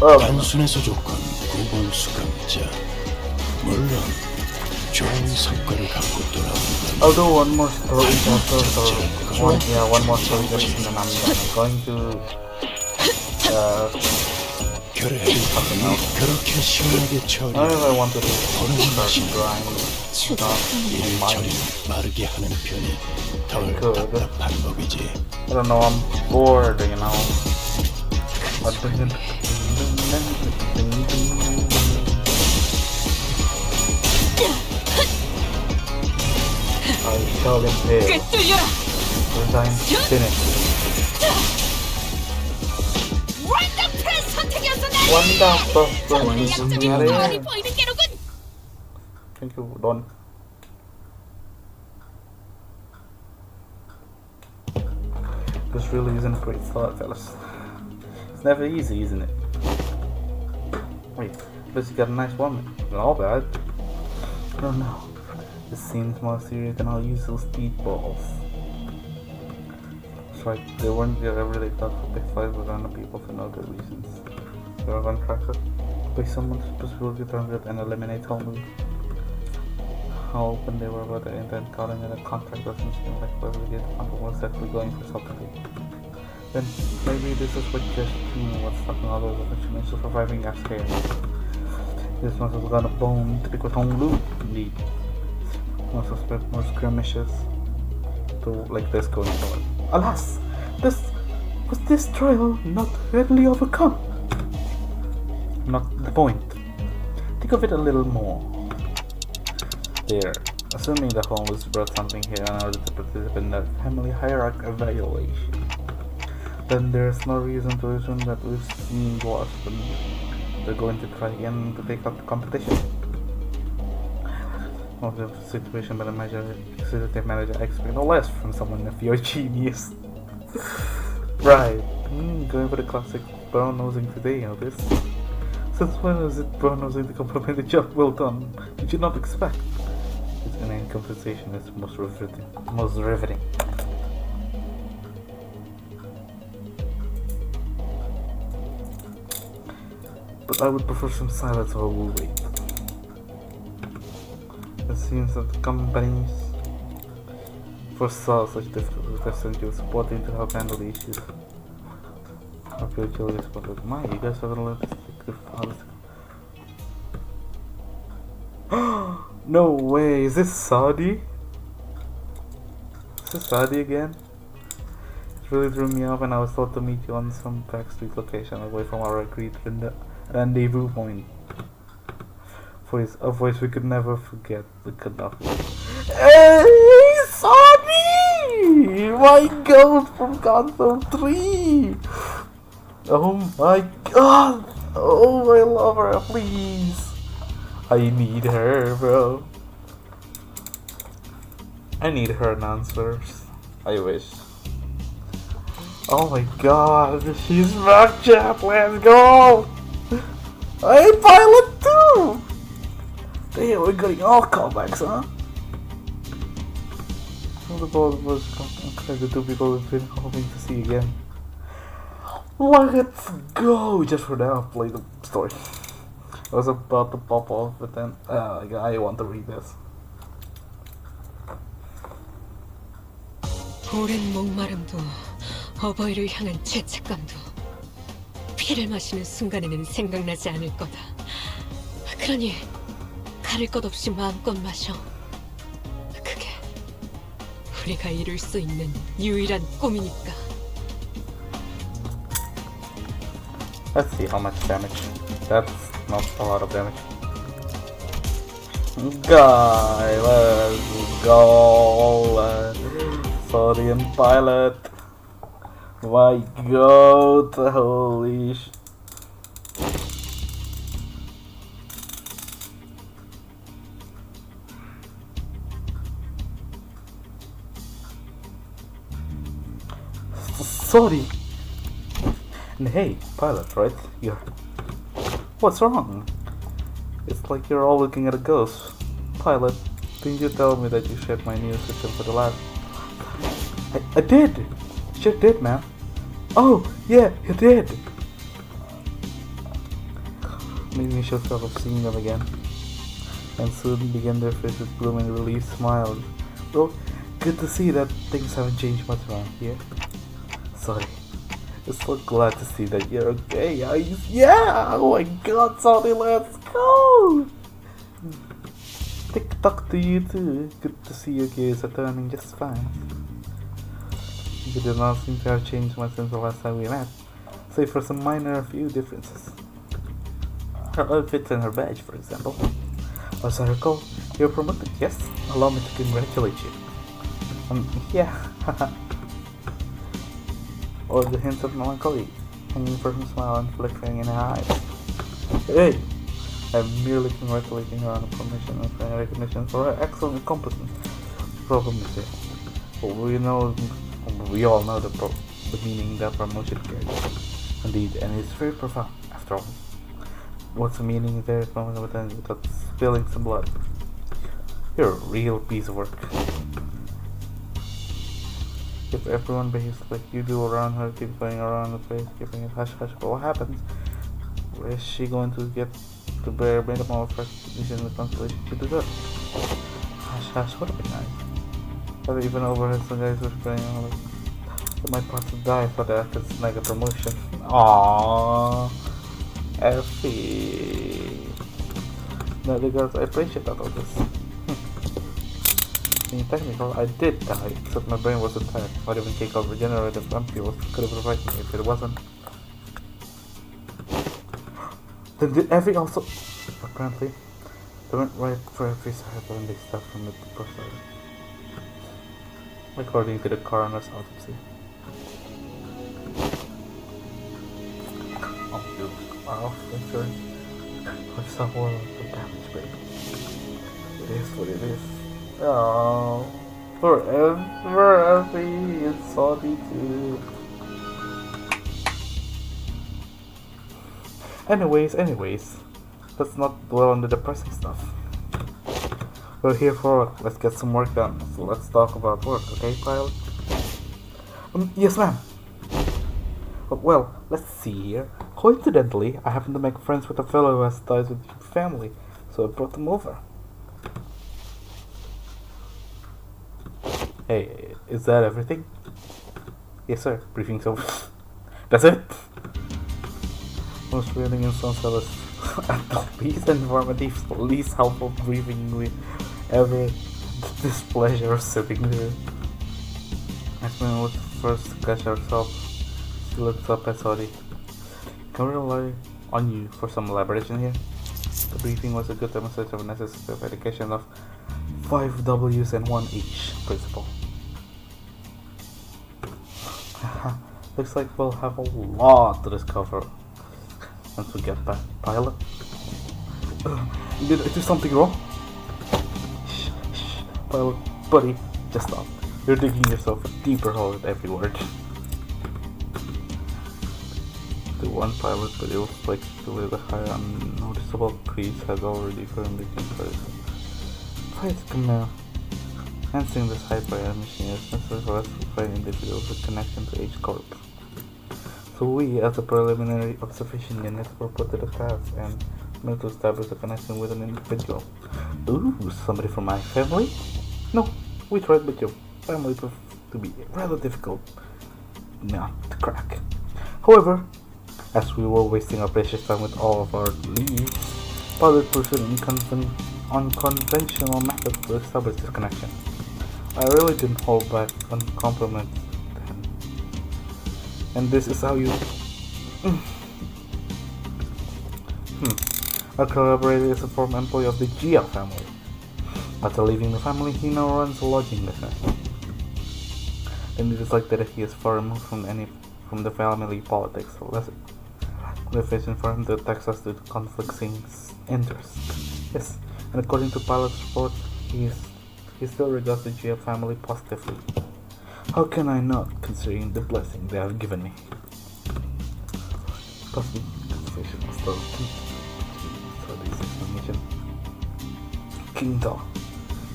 S6: 단순해서 조건 9번 수감자. 물론 좋은 성과를 갖고 돌아온다.
S1: I'll do one more story chapter, one more story just and then I'm going to
S6: 그래, 그렇게 시원하게 처리.
S1: I want to do
S6: 보는 맛이
S1: grind.
S6: 일처리 빠르게 하는 편이 덜 답답한 법이지.
S1: I don't know, I'm bored, you know. I shall impale. Resign finish. Thank you, Don. This really isn't a great start, fellas. It's never easy, isn't it? Wait, but you got a nice woman. Not all bad. I don't know. This seems more serious than our usual speedballs. That's right, they weren't the everyday thoughts of big fights with random people for no good reasons. They were contracted by someone specifically targeted and eliminate whole moves. How open they were about their intent, calling it a contract doesn't seem like whoever did the contract was actually going for something. Then maybe this is what just what's stopping all those opportunities of surviving as chaos. This must have got a bone to pick with Hong Lu, indeed. Must have spent more skirmishes to like this going forward. Alas! This trial not readily overcome? Not the point. Think of it a little more. There. Assuming the homeless brought something here in order to participate in that family hierarchy evaluation, then there's no reason to assume that we've seen lost and they're going to try again to take up the competition. Of the situation, but executive manager I expect no less from someone if you're a genius. Right. Going for the classic brown nosing today, this. Since when is it brown nosing to compliment the job well done? Did you not expect? Its inane compensation is most riveting. But I would prefer some silence while we wait. It seems that the companies foresaw such difficulties that sent you supporting to help handle the issues. I feel chilly spotted. My, you guys haven't learned to stick to policy. No way, is this Saudi? Is this Saudi again? It really threw me off and I was thought to meet you on some backstreet location away from our agreed rendezvous point. A voice we could never forget. We could not forget. Hey, Saudi! My girl from Canto 3! Oh my god! Oh, I love her, please! I need her, bro. I need her announcers. I wish. Oh my god, she's back, chat, let's go! Hey, Pilot too! Damn, we're getting all callbacks, huh? The ball was the two people we've been hoping to see again. Let's go! Just for now, play the story. I was about to pop off, but then I want to read this.
S8: 오랜 목마름도 어버이를 향한 죄책감도 피를 마시는 순간에는 생각나지 않을 거다. 그러니 가릴 것 없이 마음껏 마셔. 그게 우리가 이룰 수 있는 유일한 꿈이니까.
S1: Let's see how much damage. That's not a lot of damage. Guy, let's go. Sodium Pilot. My god, holy sh... Sorry. And hey, Pilot, right? You're... What's wrong? It's like you're all looking at a ghost. Pilot, didn't you tell me that you shared my news with him for the last... I did! Sure did, man. Oh, yeah, you did! Made me show self of seeing them again. And soon began their faces blooming relief smiles. Well, good to see that things haven't changed much around here. Sorry. I'm so glad to see that you're okay. Yeah! Oh my god, Sonny, let's go! Tick-tock to you too. Good to see your gears are turning just fine. You did not seem to have changed much since the last time we met, save for some minor few differences. Her outfit and her badge, for example. As I recall, you were promoted, yes? Allow me to congratulate you. Yeah, haha. Or the hints of melancholy, hanging from her smile and flickering in her eyes. Hey! I'm merely congratulating her on a promotion and for recognition for her excellent accomplishment. The problem is this. But we all know the meaning that promotion carries. Indeed, and it's very profound, after all. What's the meaning there without spilling some blood? You're a real piece of work. If everyone behaves like you do around her, keep going around the place, keeping it hush hush, but what happens? Where is she going to get to bear minimal effect using the constellation to do that? Hush hush, would have been nice. I've even overheard some guys whispering, like, I might want to die for that, it's like a promotion. Aww, Effie. No, because I appreciate that all this. Being technical, I did die, except my brain was attacked. Not even take out regenerative ampoules could have revived me if it wasn't. Then did Effie also... Apparently, they went right for Effie's head when they stepped from the process. According to the coroner's autopsy. Insurance. With someone with damage, baby. It is what it is. Oh, forever Effie and salty too. Anyways, let's not dwell on the depressing stuff. We're here for work. Let's get some work done. So let's talk about work, okay, pilot? Yes, ma'am. Well, let's see here. Coincidentally, I happen to make friends with a fellow who has ties with your family, so I brought them over. Hey, is that everything? Yes, sir. Briefing's over. That's it. Most reading and sounds at the least informative, least helpful briefing we ever displeasure of sitting there. As we would first catch ourselves, she looks up at Saudi. Can we rely on you for some elaboration here? The briefing was a good demonstration of necessary education of 5 W's and 1 H principle. Looks like we'll have a lot to discover once we get back, pilot. Did I do something wrong? Shh, pilot, buddy, just stop. You're digging yourself a deeper hole with every word. The one pilot, but it was like the high unnoticeable crease has already firmly converted. Right, come now. Enhancing this hyper machine is necessary for us to find individuals with connection to H Corp. So we, as a preliminary observation unit, were put to the task and meant to establish a connection with an individual. Ooh, somebody from my family? No, we tried, but your family proved to be rather difficult not to crack. However, as we were wasting our precious time with all of our leads, pilot pursued unconventional methods to establish this connection. I really didn't hold back on compliments then. And this is how you... Our collaborator is a former employee of the Gia family. After leaving the family, he now runs a lodging business. And it is like that he is far removed from the family politics, so less motivation for him to text us to conflicting interests. Yes, and according to pilot's report, he still regards the Gia family positively. How can I not, considering the blessing they have given me? Possibly, conversation was still so this explanation. King Dog.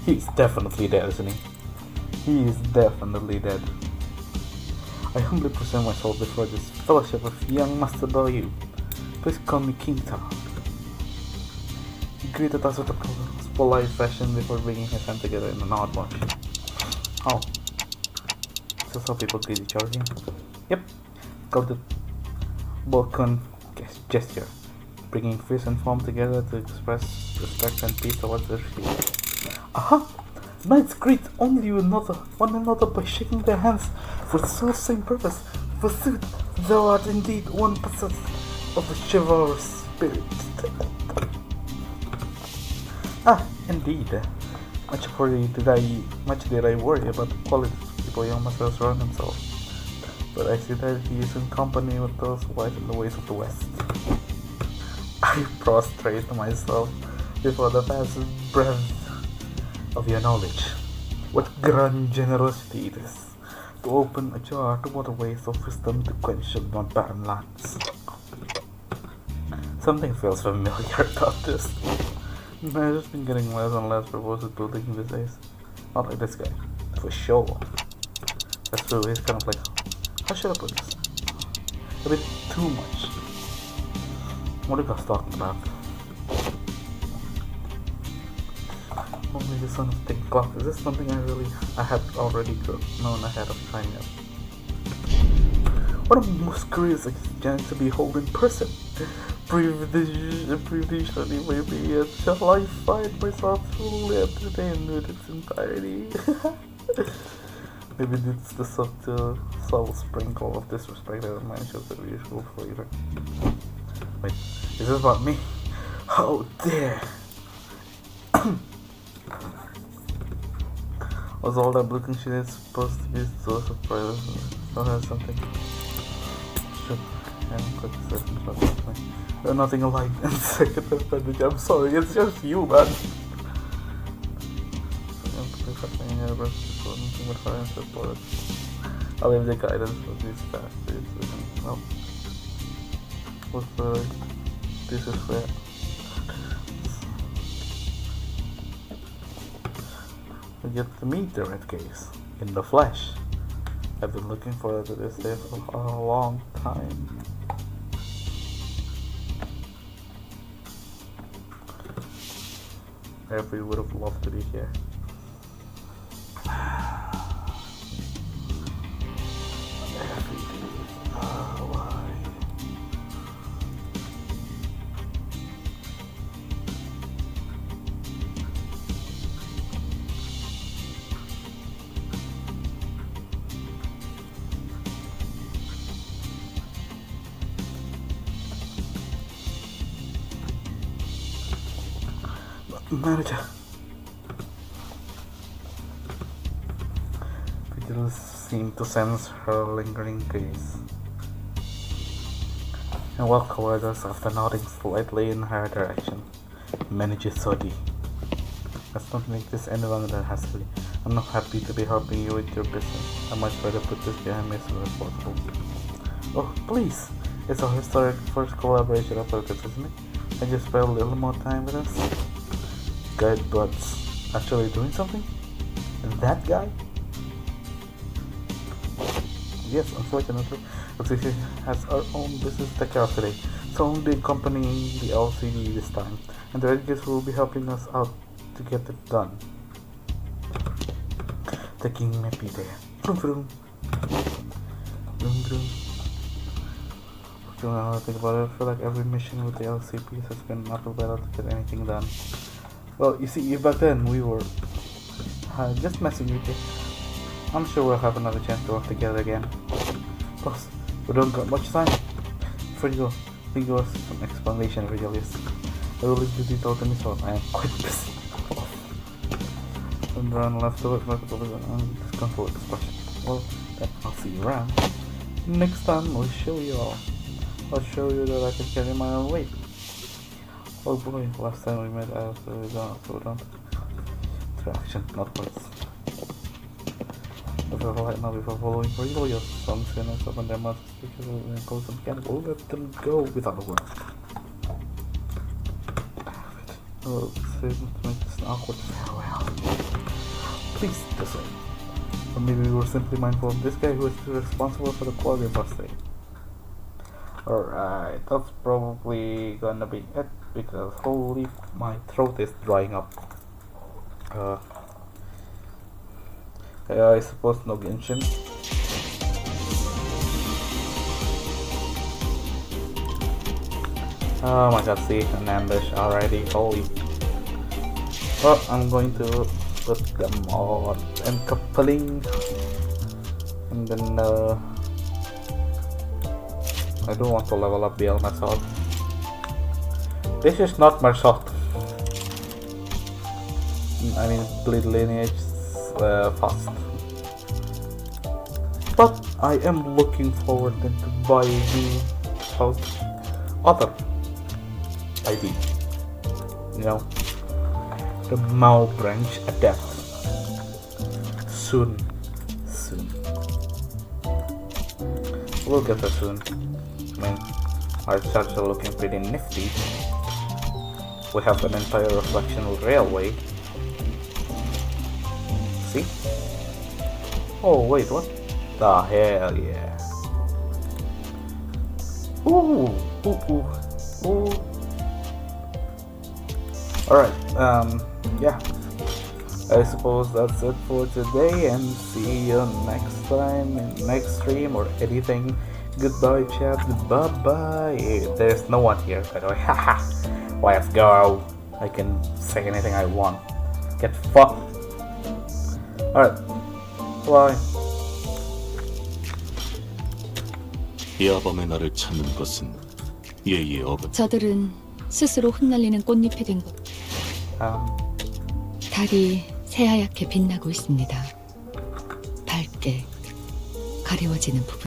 S1: He's definitely dead, isn't he? He is definitely dead. I humbly present myself before this fellowship of young Master Bayu. Please call me King Tao. He greeted us with a polite fashion before bringing his hand together in an odd motion. Oh. This is how people greet each other here. Yep. Called the Balkan gesture. Bringing fist and palm together to express respect and peace towards the receiver. Aha! Knights greet only one another by shaking their hands for the self-same purpose. Forsooth, thou art indeed one possessed of the chivalrous spirit. Indeed. Much did I worry about the qualities of people young Master surround himself. But I see that he is in company with those wise in the ways of the West. I prostrate myself before the vast breadth of your knowledge. What grand generosity it is to open a jar to waterways of wisdom to quench my barren lands. Something feels familiar about this. I've just been getting less and less proposed building these days. Not like this guy, for sure. That's true, he's kind of like, how should I put this? A bit too much. What are you guys talking about? Only the son of the clock. Is this something I had already known ahead of time yet? What a most curious exchange to behold in person. Previously, maybe yet shall I find myself truly entertained with its entirety? Maybe it's the subtle sprinkle of disrespect that reminds you of the usual flavor. Wait, is this about me? Oh dear! Was all that looking shit is supposed to be a source of pride? Still has something. Shit, I haven't got the second shot of me. You're nothing alike in second advantage. I'm sorry, it's just you, man. I'll leave the guidance for these bastards. Well, this is where. We get to meet the Red Case in the flesh. I've been looking forward to this day for a long time. Every would have loved to be here. Manager. Vigil seemed to sense her lingering gaze and walked towards us after nodding slightly in her direction. Manager Sodi. Let's not make this any longer than has to be. I'm not happy to be helping you with your business. I might try to put this behind me as soon as possible. Oh, please! It's our historic first collaboration of focus, isn't it? Can you spend a little more time with us? Guy Blood's actually doing something? That guy? Yes, unfortunately, Oxygen has our own business to take care of today, so only accompanying the LCD this time, and the Red Case will be helping us out to get it done. Taking me there. Vroom vroom. Vroom vroom. Now I think about it, I feel like every mission with the LCP has been an uphill battle to get anything done. Well, you see, back then we were just messing with it. I'm sure we'll have another chance to work together again. Plus, we don't got much time. Virgil, think yours some explanation, Virgilius. I will leave the detail to myself. I am quite busy. And run left to it, left to it, and discomfort expression. Well, then I'll see you around. Next time, I'll show you all. I'll show you that I can carry my own weight. Oh boy, last time we met, I was really down interaction, not words. Right now, before following Cornelius, some sinners open their mouths because of the close mechanical. Let them go without a word. Oh, to make this an awkward farewell. Please, this way. Or maybe we were simply mindful of this guy who is responsible for the quality of our stay. Alright, that's probably gonna be it because holy, my throat is drying up. I suppose no Genshin. Oh my god, see, an ambush already, holy. Well, I'm going to put them on encoupling. And then, I don't want to level up BL myself. This is not my shot. I mean, bleed lineage fast. But I am looking forward to buying the other ID. You know, the Mao branch adept. Soon. We'll get there soon. I mean, our charts are looking pretty nifty. We have an entire reflectional railway. See? Oh wait, what? The hell yeah. Ooh, ooh, ooh, ooh. Alright, yeah. I suppose that's it for today, and see you next time in next stream or anything. Goodbye, chat. Bye bye. There's no one here, by the way. Haha. Let's go. I can say anything I want. Get fucked. Alright. Bye.
S3: 야밤의 나를 찾는 것은 예의의 어긋.
S9: 저들은 스스로 흩날리는 꽃잎이 된 것. 달이 새하얗게 빛나고 있습니다. 밝게 가리워지는 부분.